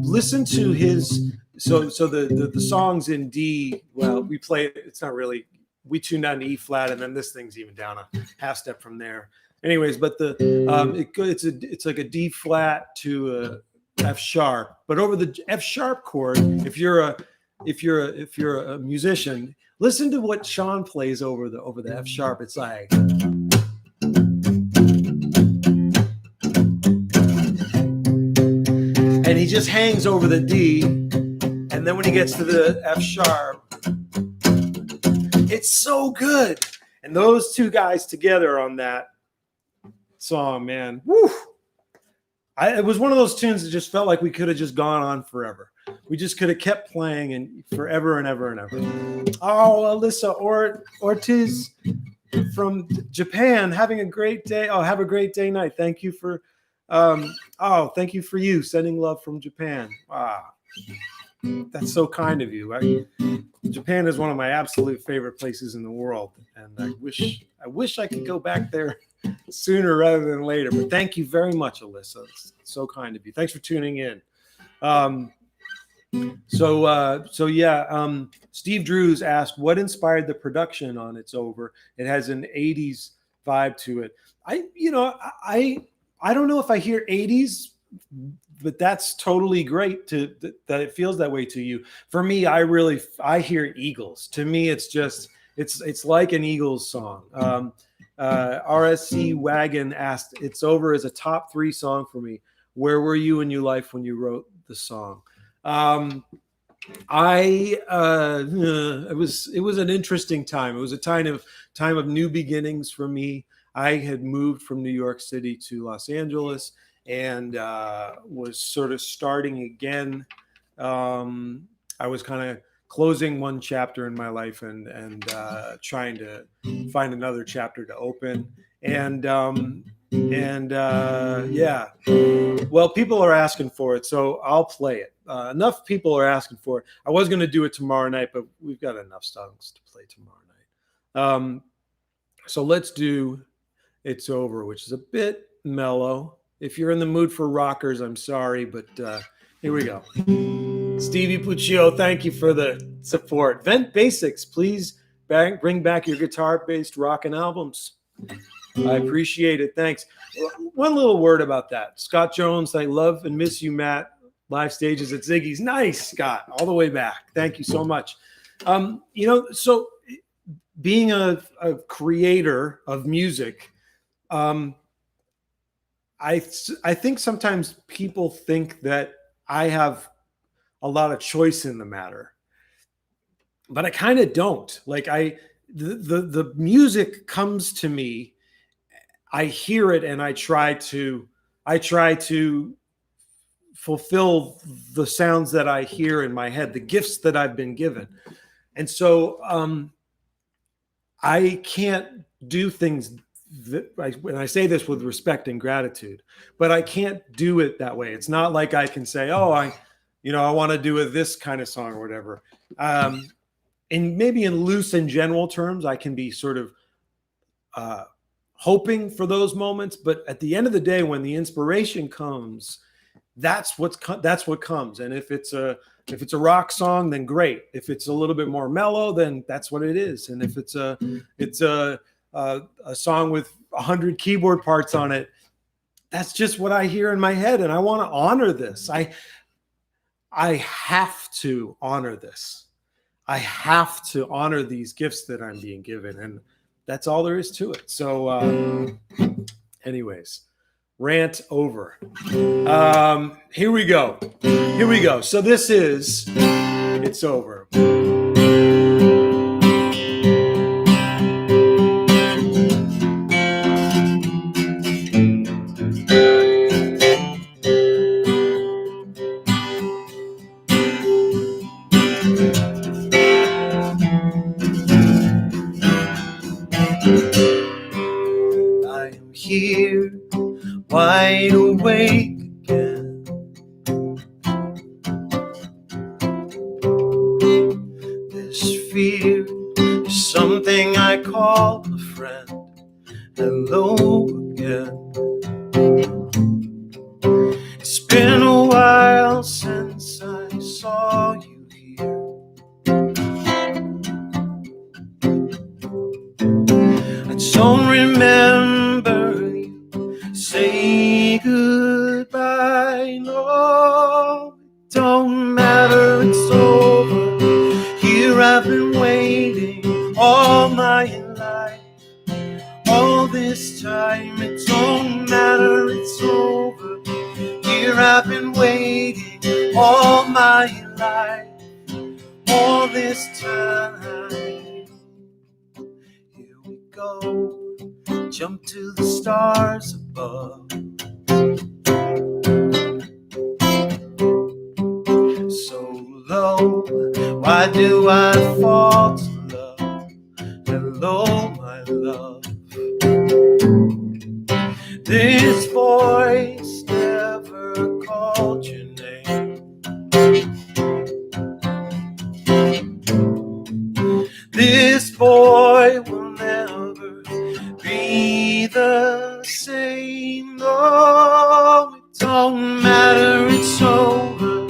listen to his, so the songs in D, well, we play, it's not really, we tune down to E flat, and then this thing's even down a half step from there. Anyways, but it's like a D flat to a F sharp, but over the F sharp chord, if you're a musician, listen to what Sean plays over the F sharp. It's like, and he just hangs over the D, and then when he gets to the F sharp, it's so good. And those two guys together on that song, man, woo! It was one of those tunes that just felt like we could have just gone on forever. We just could have kept playing and forever and ever and ever. Oh, Alyssa Ortiz from Japan, having a great day. Oh, have a great day night. Thank you for thank you for you sending love from Japan. Wow. That's so kind of you. Japan is one of my absolute favorite places in the world, and I wish I could go back there sooner rather than later. But thank you very much, Alyssa. It's so kind of you. Thanks for tuning in. Steve Drews asked, what inspired the production on It's Over? It has an 80s vibe to it. I don't know if I hear 80s, but that's totally great that it feels that way to you. For me, I hear Eagles. To me, it's like an Eagles song. RSC Wagon asked, It's Over is a top 3 song for me. Where were you in your life when you wrote the song? It was an interesting time. It was a time of new beginnings for me. I had moved from New York City to Los Angeles and was sort of starting again. I was kind of closing one chapter in my life and trying to find another chapter to open. Well, people are asking for it, so I'll play it. Enough people are asking for it. I was going to do it tomorrow night, but we've got enough songs to play tomorrow night. So let's do It's Over, which is a bit mellow. If you're in the mood for rockers, I'm sorry, but here we go. Stevie Puccio, thank you for the support. Vent Basics, please bring back your guitar-based rockin' albums. I appreciate it. Thanks. One little word about that. Scott Jones, I love and miss you, Matt. Live stages at Ziggy's. Nice, Scott, all the way back. Thank you so much. So being a creator of music, I think sometimes people think that I have a lot of choice in the matter, but I kind of don't. Like the music comes to me, I hear it, and I try to fulfill the sounds that I hear in my head, the gifts that I've been given. And so I can't do things and I say this with respect and gratitude, but I can't do it that way. It's not like I can say, oh, I want to do this kind of song or whatever. And maybe in loose and general terms, I can be sort of hoping for those moments. But at the end of the day, when the inspiration comes, that's what comes. And if it's a rock song, then great. If it's a little bit more mellow, then that's what it is. And if it's a song with 100 keyboard parts on it, that's just what I hear in my head. And I want to honor this. I have to honor this. I have to honor these gifts that I'm being given. And that's all there is to it. So anyways, rant over. Here we go. So this is It's Over. here, wide awake again. This fear is something I call a friend. Hello again. It's been a while since I saw you here. I don't remember you say goodbye. No, it don't matter, it's over. Here I've been waiting all my life. All this time, it don't matter, it's over. Here I've been waiting all my life. All this time. Here we go, jump to the stars above. So low, why do I fall to love? Hello, my love. This voice never called your name. This boy will never be the same. No, it don't matter, it's over.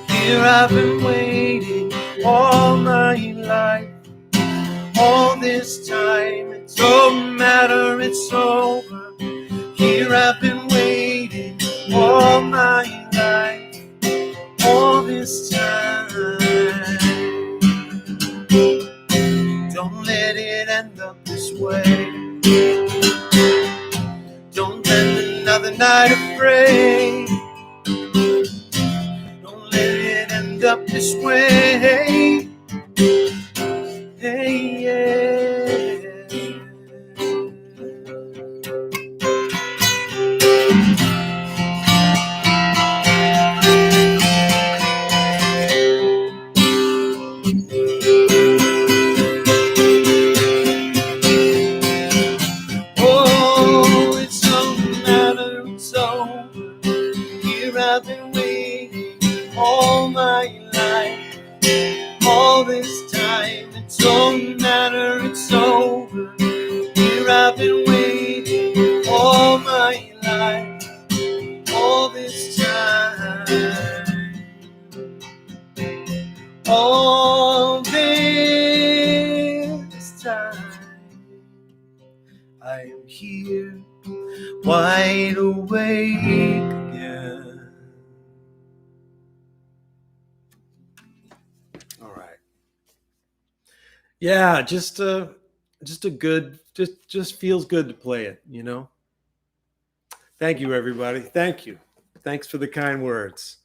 Here I've been waiting all my life. All this time, it don't matter, it's over. Here I've been waiting all my life. All this time. Don't let it end up this way. Don't spend another night afraid. Don't let it end up this way. Hey, yeah. Oh, it don't matter, it's over. Here I've been waiting all my life. All this time, it don't matter, it's over. Here I've been waiting all my life. All this time. All this time. I am here, wide awake again. All right. Yeah, just a good, just feels good to play it, you know. Thank you, everybody. Thank you. Thanks for the kind words.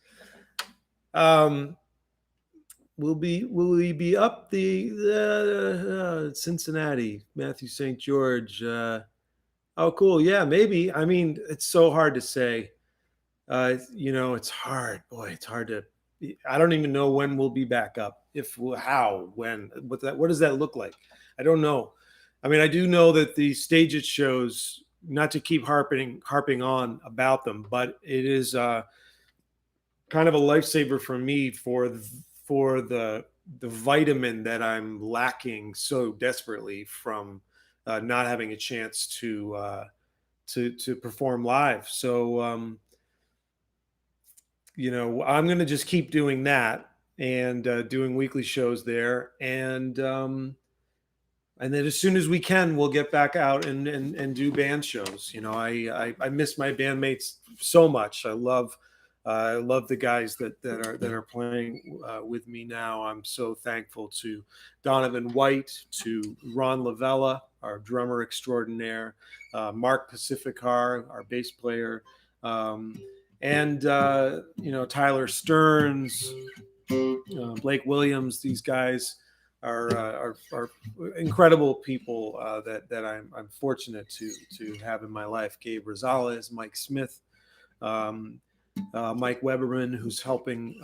Will we be up the Cincinnati, Matthew St. George? Oh, cool. Yeah, maybe. I mean, it's so hard to say. You know, it's hard. Boy, it's hard to. I don't even know when we'll be back up. If, how, when, what does that look like? I don't know. I mean, I do know that the stage it shows. Not to keep harping on about them, but it is kind of a lifesaver for me for the vitamin that I'm lacking so desperately from not having a chance to perform live. So you know, I'm going to just keep doing that and doing weekly shows there, and then as soon as we can, we'll get back out and do band shows. You know, I miss my bandmates so much. I love the guys that are playing with me now. I'm so thankful to Donovan White, to Ron Lavella, our drummer extraordinaire, Mark Pacificar, our bass player, and you know, Tyler Stearns, Blake Williams. These guys are incredible people that I'm fortunate to have in my life. Gabe Rosales, Mike Smith, Mike Weberman, who's helping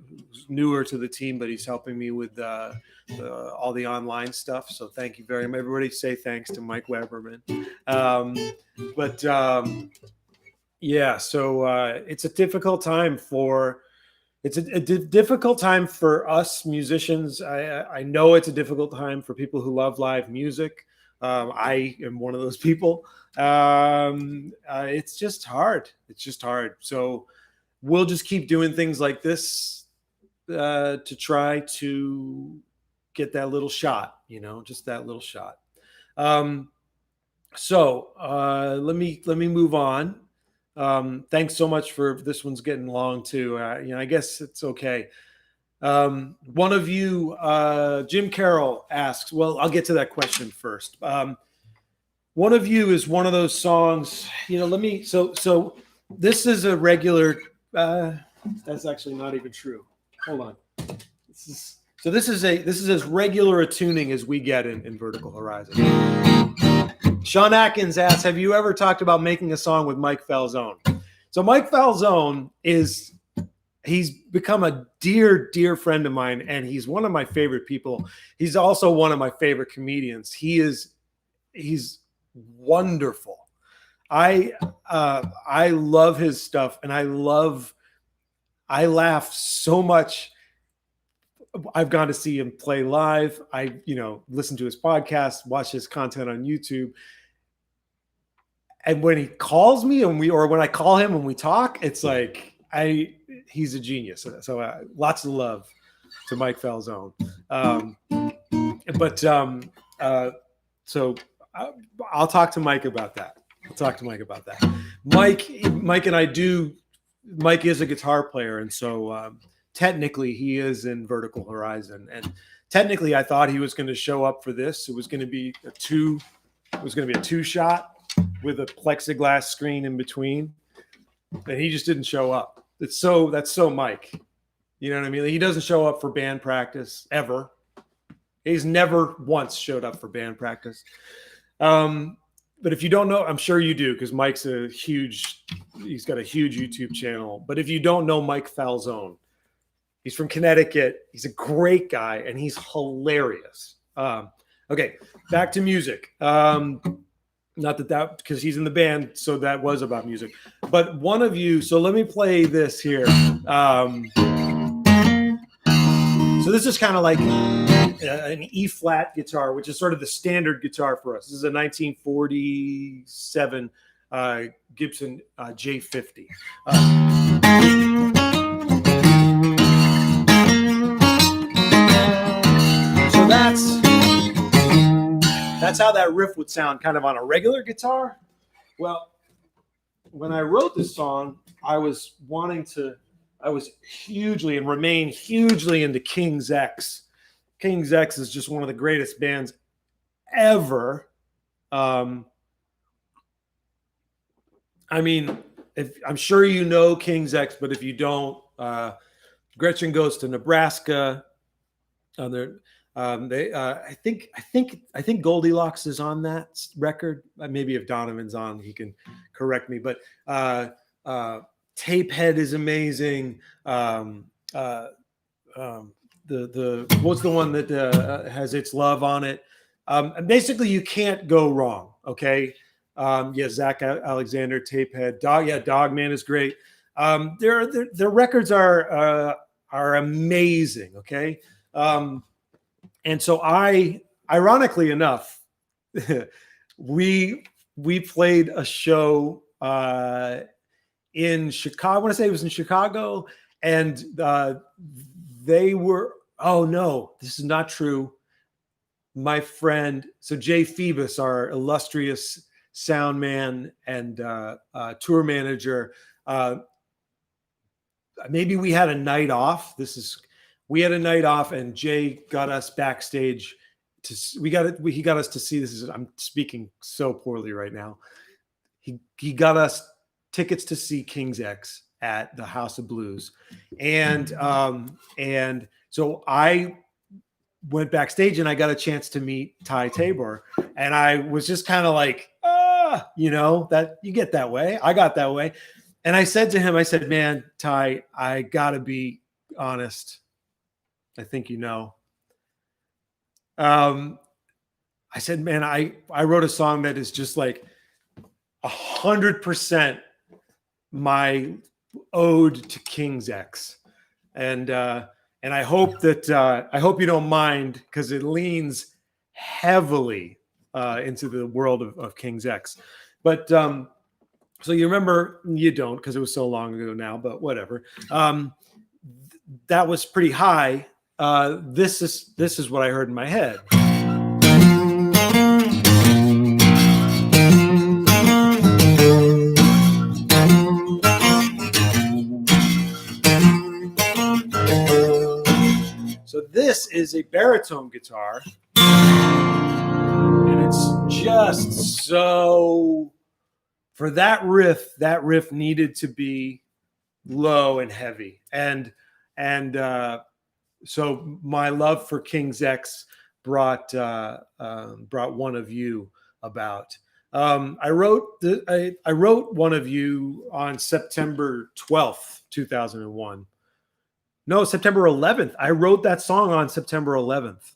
who's newer to the team, but he's helping me with all the online stuff. So thank you very much. Everybody say thanks to Mike Weberman. Yeah, so it's a difficult time for difficult time for us musicians. I know it's a difficult time for people who love live music. I am one of those people. It's just hard. It's just hard. So we'll just keep doing things like this to try to get that little shot, just that little shot. So let me move on. Thanks so much for this. One's getting long too. I guess it's okay. One of you, Jim Carroll, asks. Well, I'll get to that question first. One of you is one of those songs. Let me. So this is a regular. That's actually not even true. Hold on. This is as regular a tuning as we get in Vertical Horizon. Sean Atkins asks, have you ever talked about making a song with Mike Falzone? So Mike Falzone he's become a dear, dear friend of mine, and he's one of my favorite people. He's also one of my favorite comedians. He's wonderful. I love his stuff, and I laugh so much. I've gone to see him play live. I, listen to his podcast, watch his content on YouTube. And when he calls me or when I call him and we talk, it's like he's a genius. So lots of love to Mike Falzone. So I'll talk to Mike about that. Mike and I do. Mike is a guitar player, and so technically he is in Vertical Horizon. And technically, I thought he was going to show up for this. It was going to be a two shot with a plexiglass screen in between, and he just didn't show up. That's so Mike. You know what I mean? He doesn't show up for band practice ever. He's never once showed up for band practice. But if you don't know, I'm sure you do, because Mike's he's got a huge YouTube channel. But if you don't know Mike Falzone, he's from Connecticut. He's a great guy, and he's hilarious. Okay, back to music. Not that because he's in the band, so that was about music. But one of you, so let me play this here. So this is kind of like an E-flat guitar, which is sort of the standard guitar for us. This is a 1947 Gibson J50. So that's how that riff would sound kind of on a regular guitar. Well, when I wrote this song, I was hugely and remain hugely into King's X. King's X is just one of the greatest bands ever. I mean, I'm sure you know King's X, but if you don't, Gretchen Goes to Nebraska. I think Goldilocks is on that record. Maybe if Donovan's on, he can correct me. But Tapehead is amazing. The what's the one that has It's Love on it? Basically, you can't go wrong. Okay. Zach Alexander, Tapehead, Dogman is great. Their records are amazing. Okay. And so ironically enough, we played a show in Chicago. I want to say it was in Chicago, and they were. Oh no, this is not true. My friend, so Jay Phoebus, our illustrious sound man and tour manager. Maybe we had a night off. We had a night off, and Jay got us backstage. He got us to see this. I'm speaking so poorly right now. He got us tickets to see King's X at the House of Blues, and so I went backstage and I got a chance to meet Ty Tabor, and I was just kind of like, that you get that way. I got that way, and I said to him, I said, man, Ty, I gotta be honest, I think you know. I said, man, I wrote a song that is just like 100% my ode to King's X, and I hope that I hope you don't mind, because it leans heavily into the world of King's X. But so you remember, you don't, because it was so long ago now, but whatever. That was pretty high. This is what I heard in my head. So this is a baritone guitar, and it's just so, for that riff needed to be low and heavy, and so my love for King's X brought One of You about. I wrote One of You on September 12th, 2001. No, September 11th. I wrote that song on September 11th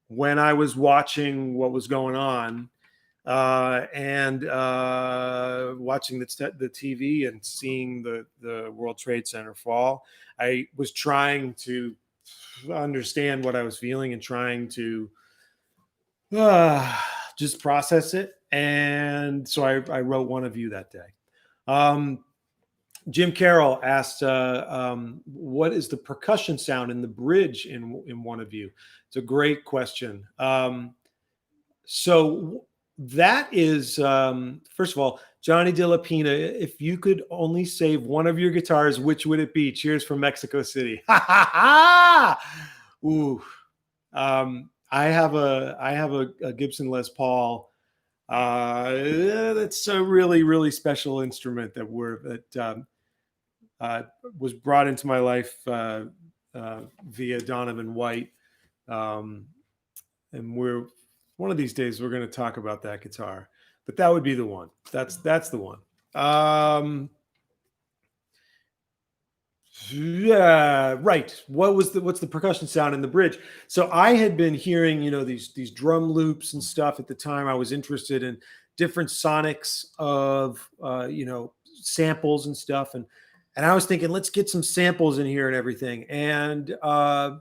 when I was watching what was going on, and watching the TV and seeing the World Trade Center fall. I was trying to understand what I was feeling and trying to just process it. And so I wrote One of You that day. Jim Carroll asked, what is the percussion sound in the bridge in One of You? It's a great question. So that is, first of all, Johnny De La Pina, if you could only save one of your guitars, which would it be? Cheers from Mexico City. Ooh. I have a Gibson Les Paul. That's a really, really special instrument that was brought into my life via Donovan White, and one of these days we're going to talk about that guitar. But that would be the one. That's the one. Yeah, right. What's the percussion sound in the bridge? So I had been hearing, these drum loops and stuff at the time. I was interested in different sonics of, samples and stuff, and I was thinking, let's get some samples in here and everything. And I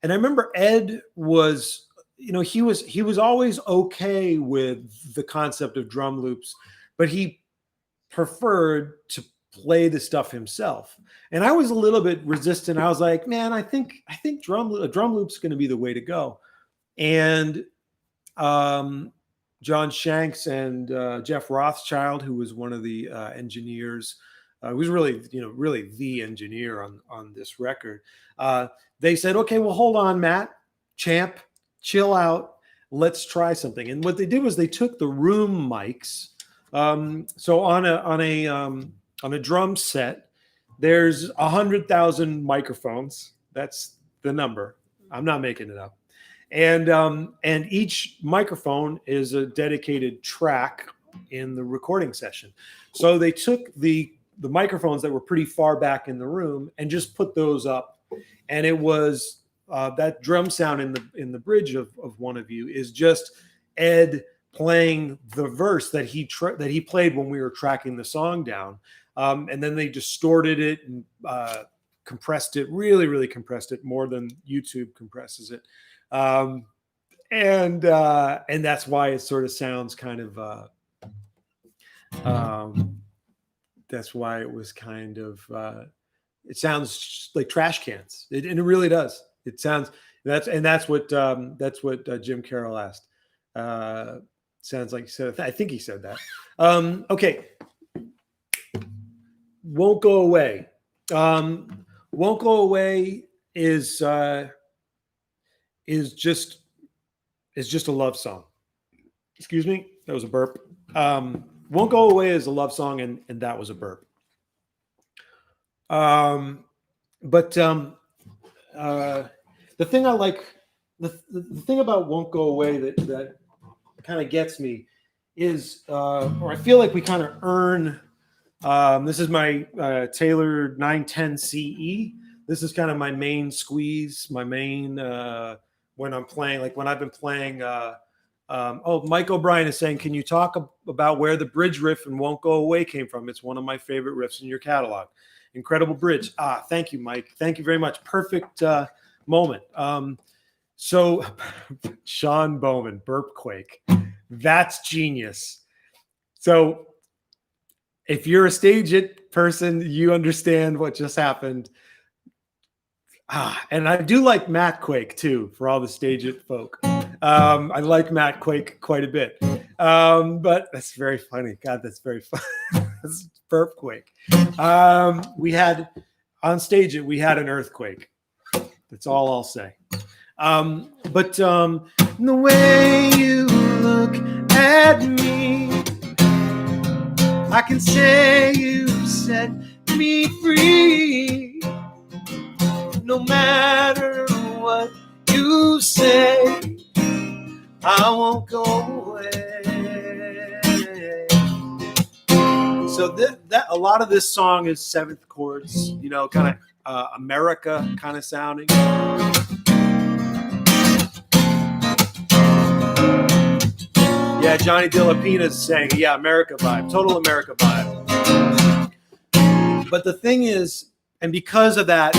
remember Ed was, he was always okay with the concept of drum loops, but he preferred to play the stuff himself. And I was a little bit resistant. I was like, man, I think a drum loop's going to be the way to go. And John Shanks and Jeff Rothschild, who was one of the engineers, who's really the engineer on this record, they said, okay, well, hold on, Matt, champ, chill out, let's try something. And what they did was they took the room mics. So on a drum set, there's 100,000 microphones. That's the number. I'm not making it up. And each microphone is a dedicated track in the recording session. So they took the microphones that were pretty far back in the room and just put those up. And it was that drum sound in the bridge of One of You is just Ed playing the verse that he played when we were tracking the song down. And then they distorted it and compressed it, really, really compressed it, more than YouTube compresses it. And that's why it sort of sounds kind of, that's why it was kind of, it sounds like trash cans. And it really does. It sounds, that's what Jim Carroll asked. Sounds like he said, I think he said that. Okay. Won't Go Away. Won't Go Away is just a love song. Excuse me, that was a burp. Won't Go Away is a love song, and that was a burp. But the thing I like, the thing about Won't Go Away that kind of gets me is, or I feel like we kind of earn. This is my Taylor 910 CE. this is kind of my main squeeze, my main when I'm playing, like when I've been playing. Oh, Mike O'Brien is saying, can you talk about where the bridge riff and Won't Go Away came from? It's one of my favorite riffs in your catalog. Incredible bridge. Thank you, Mike. Thank you very much. Perfect moment. So Sean Bowman, Burpquake. That's genius. So if you're a Stage It person, you understand what just happened. And I do like Matt Quake too, for all the Stage It folk. I like Matt Quake quite a bit. But that's very funny. God, that's very funny. That's Burpquake. We had on Stage It, we had an earthquake. That's all I'll say. But the way you look at me, I can say you set me free. No matter what you say, I won't go away. So that a lot of this song is seventh chords, you know, kind of America kind of sounding. Yeah, Johnny Dillapina is saying, yeah, America vibe, total America vibe. But the thing is, and because of that,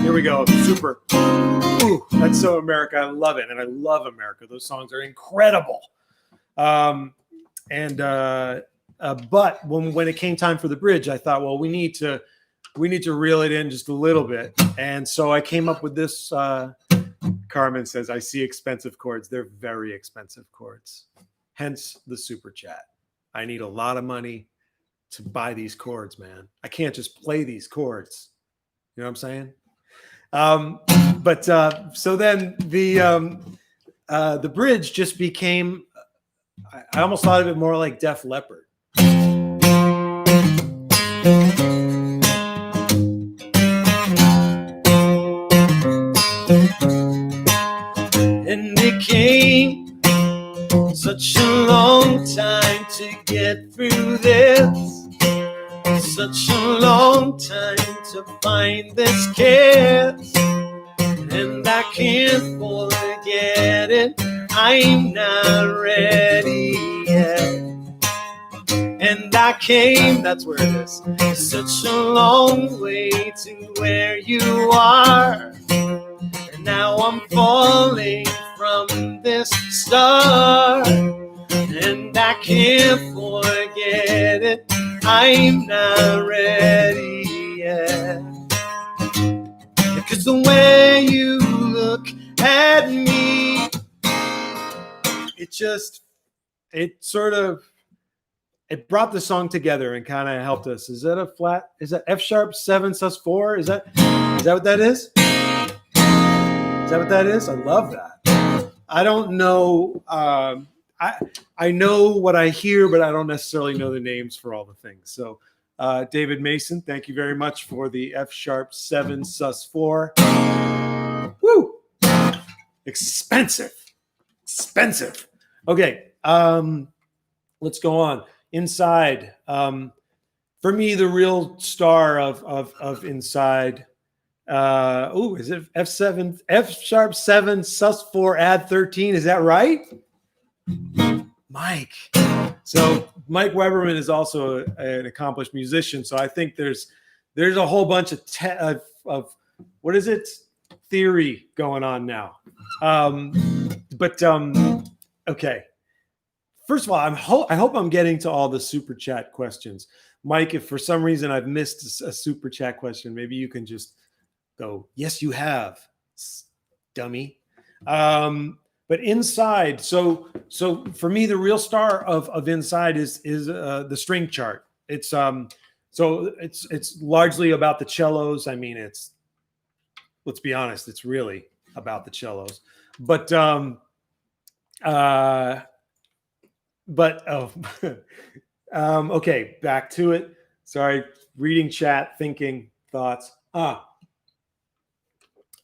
here we go, super. Ooh, that's so America. I love it, and I love America. Those songs are incredible. But when it came time for the bridge, I thought, well, we need to reel it in just a little bit, and so I came up with this. Carmen says, I see expensive chords. They're very expensive chords. Hence the super chat. I need a lot of money to buy these chords, man. I can't just play these chords. You know what I'm saying? So then the bridge just became, I almost thought of it more like Def Leppard. And it came such a long time to get through this, such a long time to find this kiss, and I can't forget it, I'm not ready yet. And I came, that's where it is, such a long way to where you are. And now I'm falling from this star, and I can't forget it, I'm not ready yet. Because the way you look at me, it brought the song together and kind of helped us. Is that a flat? Is that F sharp 7 sus 4? Is that what that is? Is that what that is? I love that. I don't know. I know what I hear, but I don't necessarily know the names for all the things. So, David Mason, thank you very much for the F sharp 7 sus 4. Woo! Expensive. Okay. Let's go on. Inside. For me, the real star of Inside. Is it F7, F sharp 7 sus 4 add 13? Is that right? Mike. So Mike Weberman is also an accomplished musician. So I think there's a whole bunch of what is it? Theory going on now. Okay. First of all, I hope I'm getting to all the super chat questions. Mike, if for some reason I've missed a super chat question, maybe you can just go, yes, you have, dummy. But Inside, so for me, the real star of Inside is the string chart. It's largely about the cellos. I mean, let's be honest, it's really about the cellos. Okay, back to it. Sorry, reading chat, thinking, thoughts.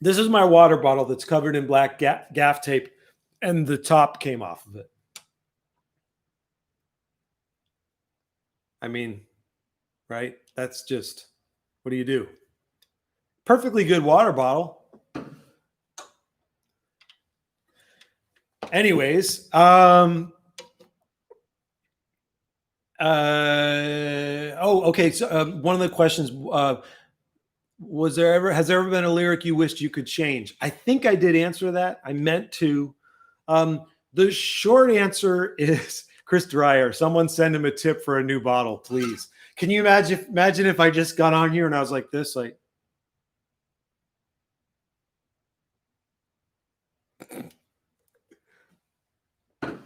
This is my water bottle that's covered in black gaff tape, and the top came off of it. I mean, right? That's just, what do you do? perfectly good water bottle. Anyways, okay. So one of the questions has there ever been a lyric you wished you could change? I think I did answer that. I meant to. The short answer is Chris Dreyer. Someone send him a tip for a new bottle, please. Can you imagine if I just got on here and I was like this, like,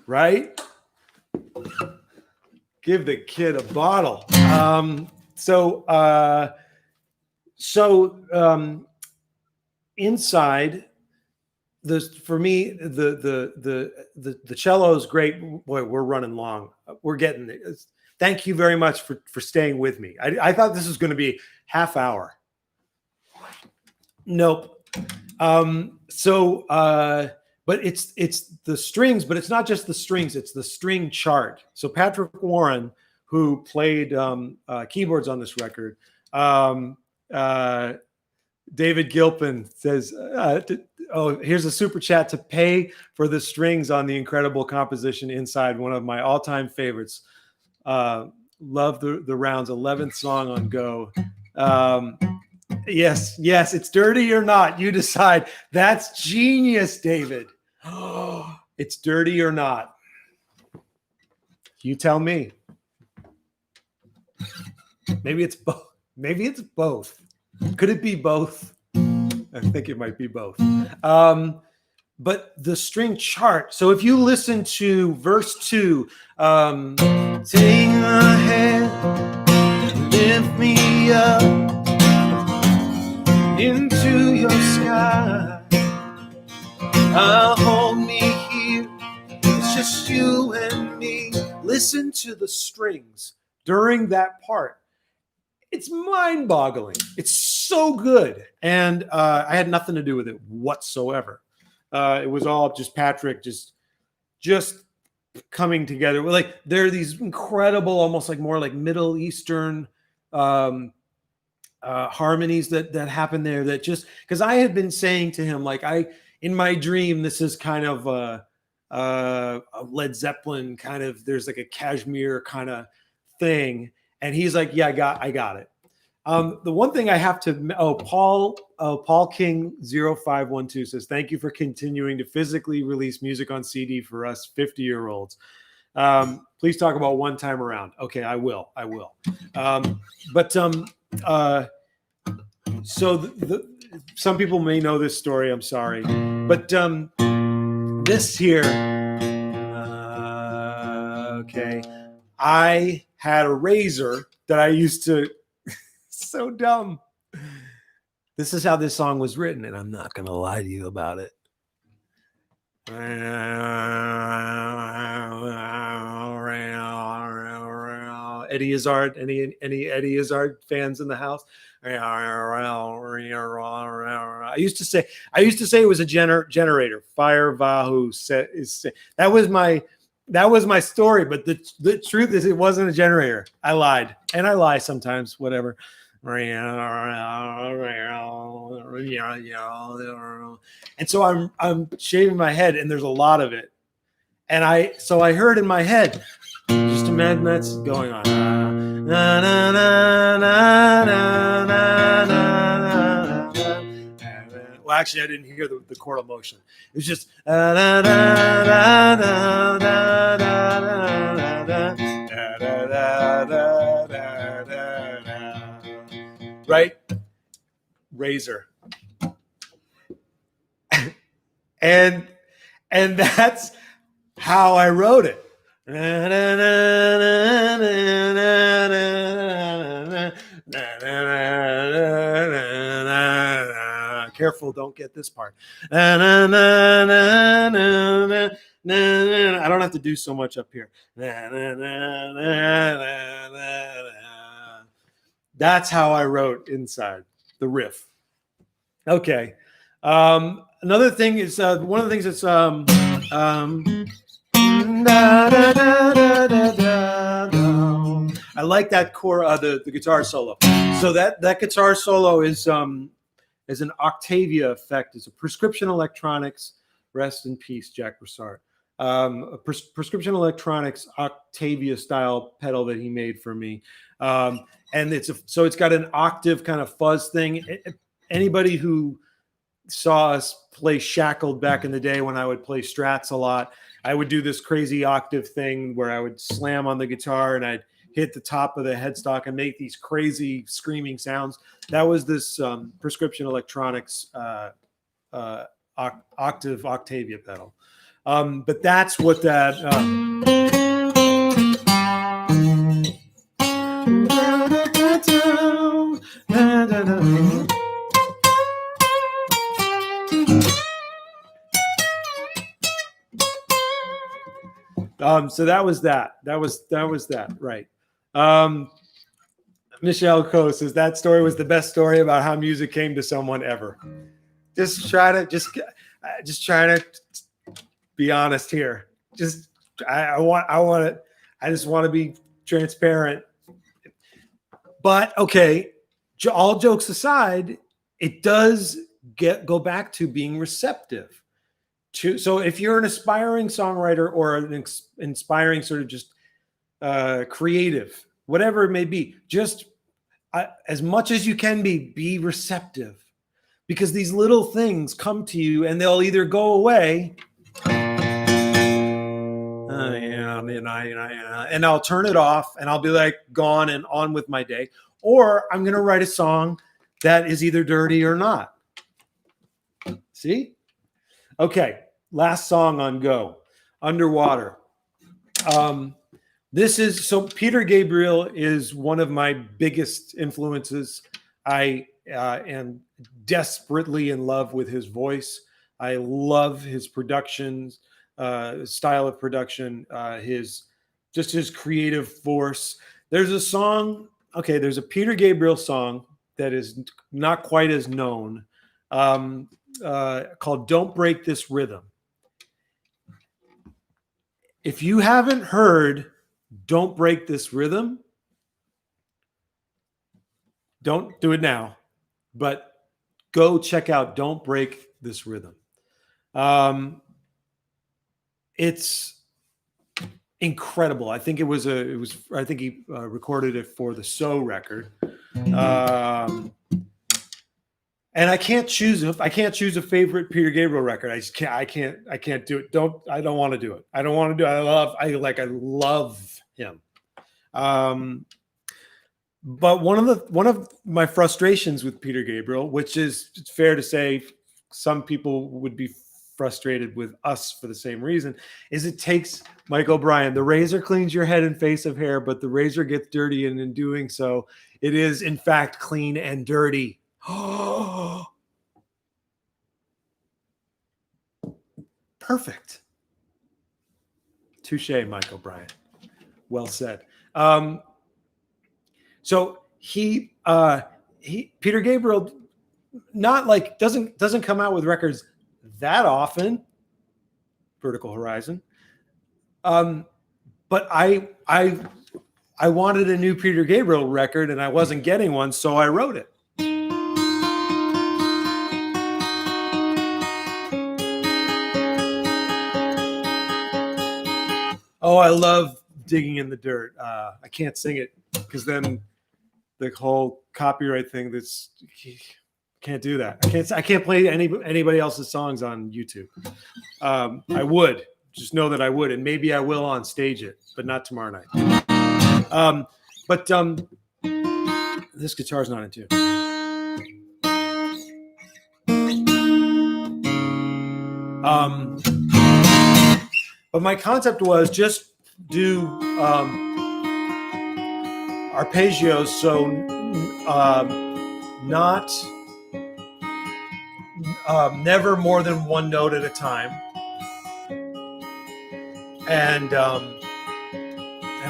right? Give the kid a bottle. Inside, for me, the cello is great. Boy, we're running long. We're getting it. Thank you very much for staying with me. I thought this was going to be half hour. Nope. But it's the strings, but it's not just the strings, it's the string chart. So Patrick Warren, who played keyboards on this record, David Gilpin says, here's a super chat to pay for the strings on the incredible composition Inside, one of my all-time favorites. Love the Rounds 11th song on Go. Yes, it's Dirty or Not. You decide. That's genius, David. It's Dirty or Not. You tell me. Maybe it's both. Maybe it's both. Could it be both? I think it might be both. But the string chart. So if you listen to verse 2, take my hand, lift me up into your sky. I'll hold me here. It's just you and me. Listen to the strings during that part. It's mind-boggling. It's so good. And I had nothing to do with it whatsoever. It was all just Patrick just coming together. Like, there are these incredible, almost like more like Middle Eastern harmonies that happen there, that just, because I had been saying to him, like, in my dream, this is kind of a Led Zeppelin kind of, there's like a Kashmir kind of thing. And he's like, yeah, I got it. The one thing I have to, Paul King 0512 says, thank you for continuing to physically release music on CD for us 50-year-olds. Please talk about One Time Around. Okay, I will. So some people may know this story. I'm sorry, but this here, okay. I had a razor that I used to, so dumb. This is how this song was written, and I'm not going to lie to you about it. Eddie Izzard, any Eddie Izzard fans in the house? I used to say it was a generator. Fire Vahu that was my story, but the truth is it wasn't a generator. I lied, and I lie sometimes, whatever. And so I'm shaving my head, and there's a lot of it. And I heard in my head, just imagine that's going on. Well, actually, I didn't hear the chordal motion. It was just right? Razor. and that's how I wrote it. Careful, don't get this part. I don't have to do so much up here. That's how I wrote Inside, the riff. Okay. Another thing is one of the things that's I like that core, the guitar solo. So that guitar solo is as an Octavia effect. It's a Prescription Electronics, rest in peace, Jack Broussard. A Prescription Electronics Octavia style pedal that he made for me. And so it's got an octave kind of fuzz thing. Anybody who saw us play Shackled back in the day when I would play Strats a lot, I would do this crazy octave thing where I would slam on the guitar and I'd hit the top of the headstock and make these crazy screaming sounds. That was this Prescription Electronics octave Octavia pedal. But that's what that so that was that. That was that, right. Michelle Coe says that story was the best story about how music came to someone ever. Just trying to be honest here. I just want to be transparent. But okay, all jokes aside, it does go back to being receptive. So if you're an aspiring songwriter or an inspiring sort of just creative, whatever it may be, just as much as you can be receptive, because these little things come to you and they'll either go away, and I'll turn it off and I'll be like gone and on with my day, or I'm going to write a song that is either dirty or not. See? Okay, last song on Go, Underwater. So Peter Gabriel is one of my biggest influences. I am desperately in love with his voice. I love his productions, style of production, his creative force. There's a Peter Gabriel song that is not quite as known, called Don't Break This Rhythm. If you haven't heard Don't Break This Rhythm, don't do it now, but go check out Don't Break This Rhythm. It's incredible. I think he recorded it for the So record. And I can't choose a favorite Peter Gabriel record. I can't do it. I don't want to do it. I don't want to do it. I love him. But one of my frustrations with Peter Gabriel, which is, it's fair to say some people would be frustrated with us for the same reason, is it takes Mike O'Brien. The razor cleans your head and face of hair, but the razor gets dirty, and in doing so, it is in fact clean and dirty. Perfect. Touche, Mike O'Brien. Well said. So Peter Gabriel, not like doesn't come out with records that often. Vertical Horizon. But I wanted a new Peter Gabriel record and I wasn't getting one, so I wrote it. Oh, I love Digging in the Dirt. I can't sing it because then the whole copyright thing, can't do that. I can't play anybody else's songs on YouTube. I would just know that I would, and maybe I will on stage it, but not tomorrow night. This guitar's not in tune. But my concept was just do arpeggios, so not never more than one note at a time, and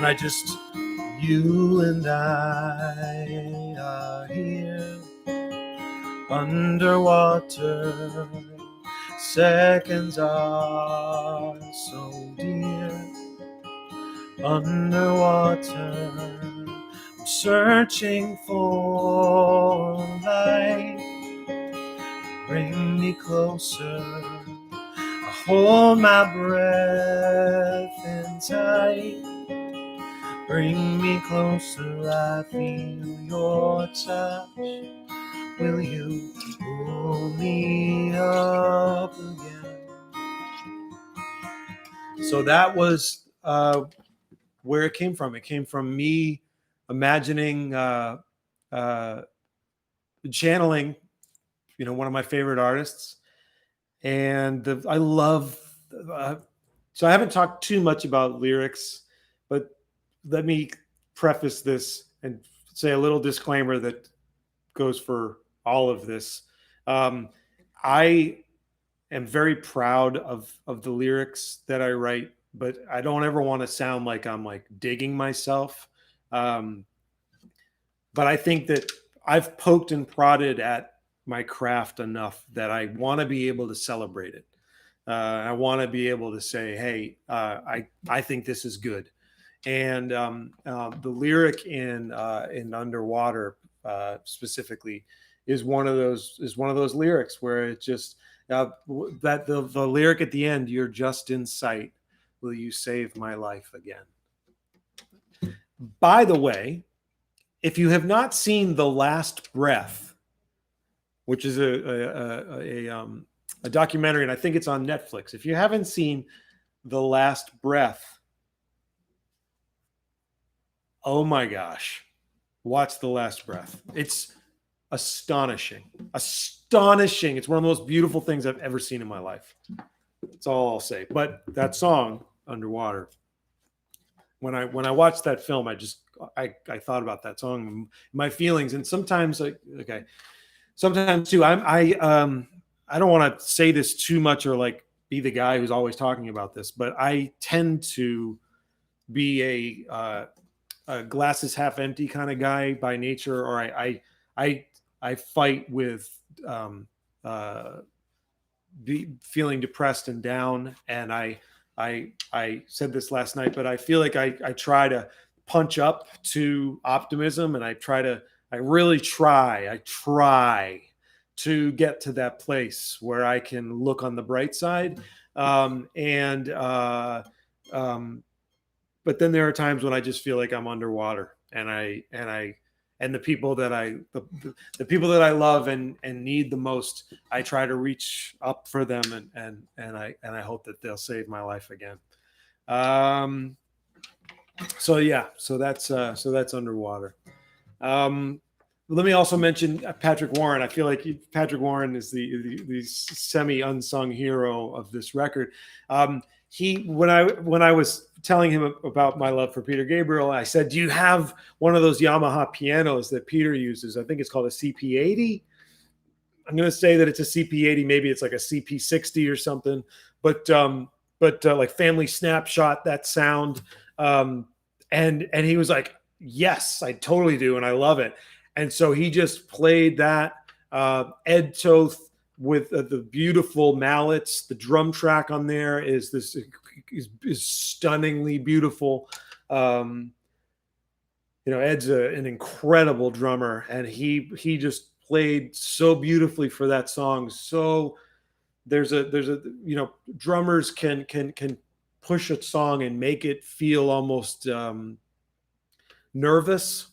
I just, you and I are here underwater. Seconds are so dear. Underwater, I'm searching for light. bring me closer. I hold my breath in tight. Bring me closer, I feel your touch. Will you pull me up again? So that was where it came from. It came from me imagining, channeling, one of my favorite artists. And I love, so I haven't talked too much about lyrics, but let me preface this and say a little disclaimer that goes for all of this. I am very proud of the lyrics that I write, but I don't ever want to sound like I'm like digging myself. But I think that I've poked and prodded at my craft enough that I want to be able to celebrate it. I want to be able to say, "Hey, I think this is good." And the lyric in Underwater specifically is one of those lyrics where it just that the lyric at the end, "You're just in sight. Will you save my life again?" By the way, if you have not seen The Last Breath, which is a documentary, and I think it's on Netflix. If you haven't seen The Last Breath, oh my gosh, watch The Last Breath. It's astonishing. Astonishing. It's one of the most beautiful things I've ever seen in my life. That's all I'll say. But that song, Underwater, when I watched that film, I thought about that song, my feelings, and sometimes sometimes too. I don't want to say this too much or like be the guy who's always talking about this, but I tend to be a glasses half empty kind of guy by nature, or I fight with feeling depressed and down, and I said this last night, but I feel like I try to punch up to optimism, and I try to get to that place where I can look on the bright side. But then there are times when I just feel like I'm underwater, and the people that I love and need the most, I try to reach up for them, and I hope that they'll save my life again. So that's Underwater. Let me also mention Patrick Warren. I feel like Patrick Warren is the semi unsung hero of this record. When I was telling him about my love for Peter Gabriel, I said, "Do you have one of those Yamaha pianos that Peter uses? I think it's called a CP80." I'm going to say that it's a CP80. Maybe it's like a CP60 or something. But like Family Snapshot, that sound. And he was like, "Yes, I totally do, and I love it." And so he just played that. Ed Toth with the beautiful mallets. The drum track on there is stunningly beautiful. Ed's an incredible drummer, and he just played so beautifully for that song. So there's a drummers can push a song and make it feel almost nervous,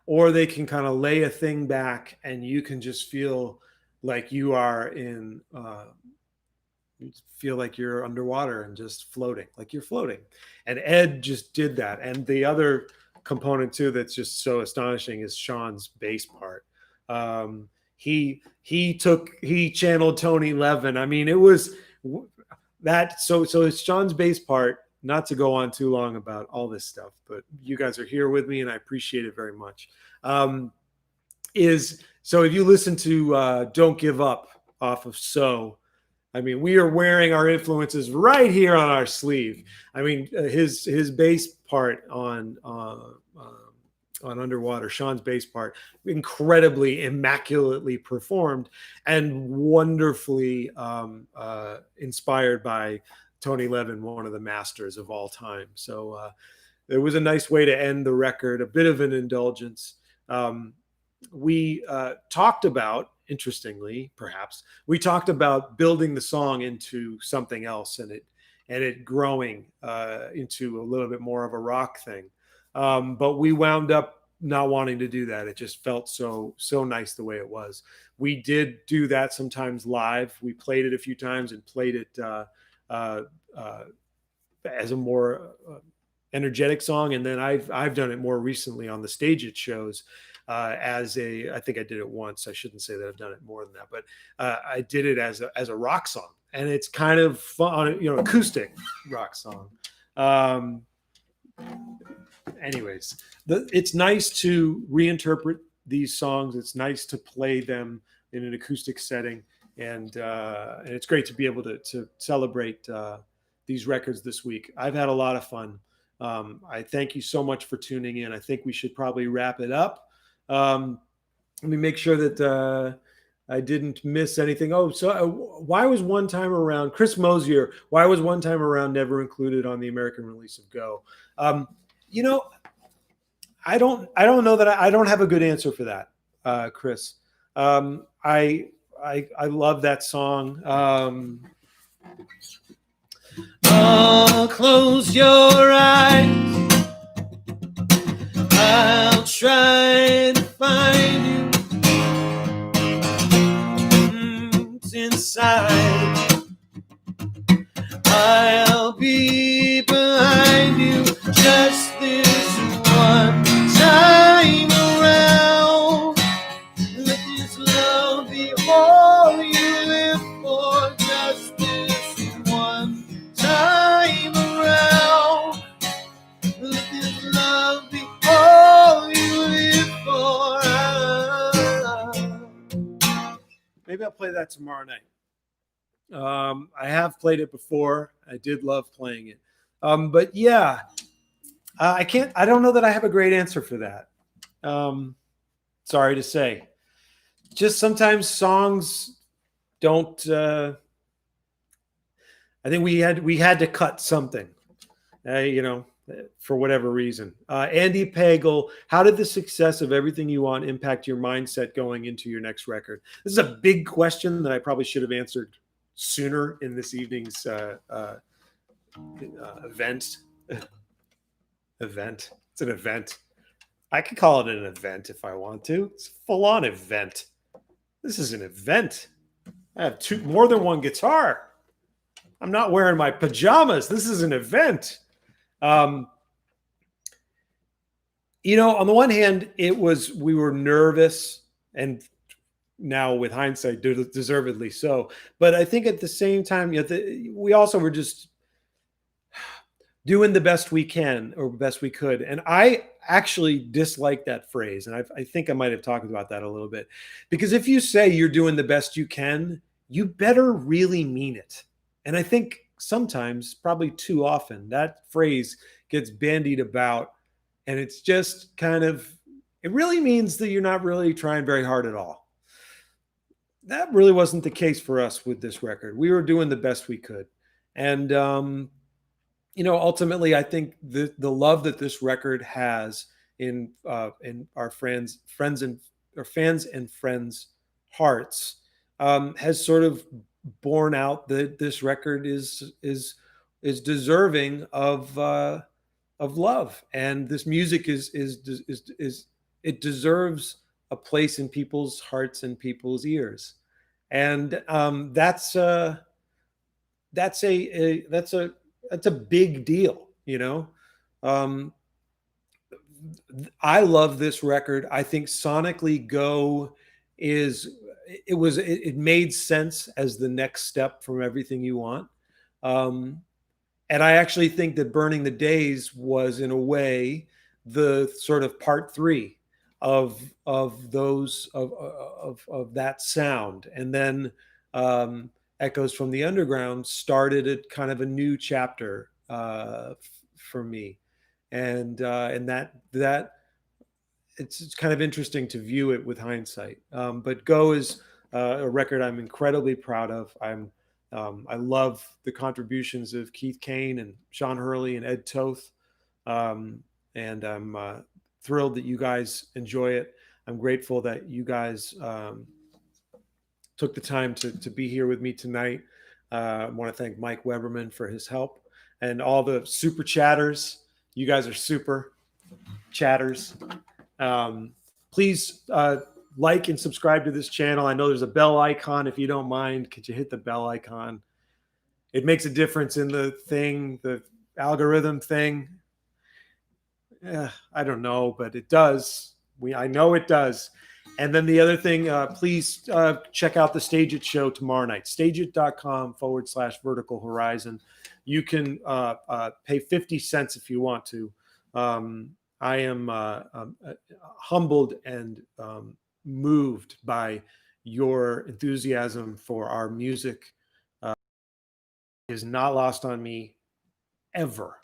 or they can kind of lay a thing back and you can just feel like you are you feel like you're underwater and just floating, like you're floating. And Ed just did that. And the other component too that's just so astonishing is Sean's bass part. He channeled Tony Levin. I mean, it was that. So it's Sean's bass part. Not to go on too long about all this stuff, but you guys are here with me, and I appreciate it very much. So if you listen to "Don't Give Up" off of So, I mean, we are wearing our influences right here on our sleeve. I mean, his bass part on Underwater, Sean's bass part, incredibly immaculately performed and wonderfully inspired by Tony Levin, one of the masters of all time. So it was a nice way to end the record, a bit of an indulgence. We talked about interestingly, perhaps, we talked about building the song into something else, and it growing into a little bit more of a rock thing. But we wound up not wanting to do that. It just felt so nice the way it was. We did do that sometimes live. We played it a few times and played it uh, uh, as a more energetic song, and then I've done it more recently on the stage at shows as a. I think I did it once. I shouldn't say that I've done it more than that, but I did it as a rock song, and it's kind of fun, acoustic rock song. Um, Anyways, it's nice to reinterpret these songs. It's nice to play them in an acoustic setting, and it's great to be able to celebrate these records this week. I've had a lot of fun. I thank you so much for tuning in. I think we should probably wrap it up. Let me make sure that I didn't miss anything. Oh, so why was One Time Around, Chris Mosier, why was One Time Around never included on the American release of Go? You know, I don't know that I don't have a good answer for that, Chris. I love that song. Oh, close your eyes. I'll try to find you. It's inside. I'll be behind you. Just this one time around. Let this love be all you live for. Just this one time around. Let this love be all you live for. Maybe I'll play that tomorrow night. I have played it before. I did love playing it. But yeah, I don't know that I have a great answer for that. Sorry to say. Just sometimes songs don't. I think we had to cut something, for whatever reason. Andy Pagel, how did the success of Everything You Want impact your mindset going into your next record? This is a big question that I probably should have answered sooner in this evening's event. Event. It's an event. I could call it an event if I want to. It's a full-on event. This is an event. I have more than one guitar. I'm not wearing my pajamas. This is an event. On the one hand, we were nervous, and now with hindsight, deservedly so. But I think at the same time, we also were just doing the best we can or best we could. And I actually dislike that phrase. And I think I might have talked about that a little bit, because if you say you're doing the best you can, you better really mean it. And I think sometimes, probably too often, that phrase gets bandied about, and it's just it really means that you're not really trying very hard at all. That really wasn't the case for us with this record. We were doing the best we could. And, ultimately, I think the love that this record has in our fans and friends' hearts has sort of borne out that this record is deserving of love, and this music is it deserves a place in people's hearts and people's ears, and that's a big deal. I love this record. I think sonically, Go it made sense as the next step from Everything You Want. And I actually think that Burning the Days was, in a way, the sort of part 3 of that sound. And then Echoes from the Underground started a kind of a new chapter for me. And that it's kind of interesting to view it with hindsight. But Go is a record I'm incredibly proud of. I love the contributions of Keith Kane and Sean Hurley and Ed Toth. And I'm thrilled that you guys enjoy it. I'm grateful that you guys took the time to be here with me tonight. I want to thank Mike Weberman for his help and all the super chatters. You guys are super chatters. Please like and subscribe to this channel. I know there's a bell icon. If you don't mind, could you hit the bell icon? It makes a difference in the thing, the algorithm thing. I don't know, but it does. I know it does. And then the other thing, please check out the Stage It show tomorrow night, stageit.com/vertical horizon. You can pay 50 cents if you want to. I am humbled and moved by your enthusiasm for our music. It is not lost on me ever.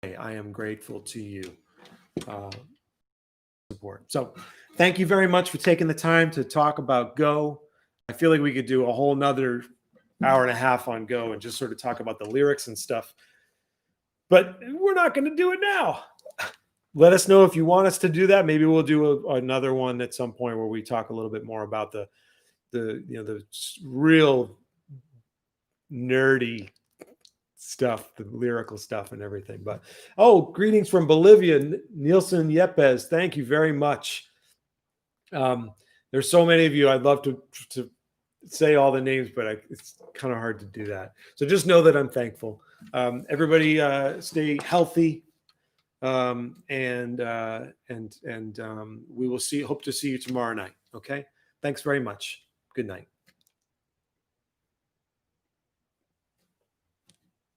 I am grateful to you. Support. So thank you very much for taking the time to talk about Go. I feel like we could do a whole nother hour and a half on Go and just sort of talk about the lyrics and stuff. But we're not going to do it now. Let us know if you want us to do that. Maybe we'll do another one at some point where we talk a little bit more about the real nerdy stuff, the lyrical stuff and everything. But greetings from Bolivia, Nielsen Yepes. Thank you very much. There's so many of you. I'd love to say all the names, but it's kind of hard to do that. So just know that I'm thankful. Everybody stay healthy. And we will hope to see you tomorrow night. Okay. Thanks very much. Good night.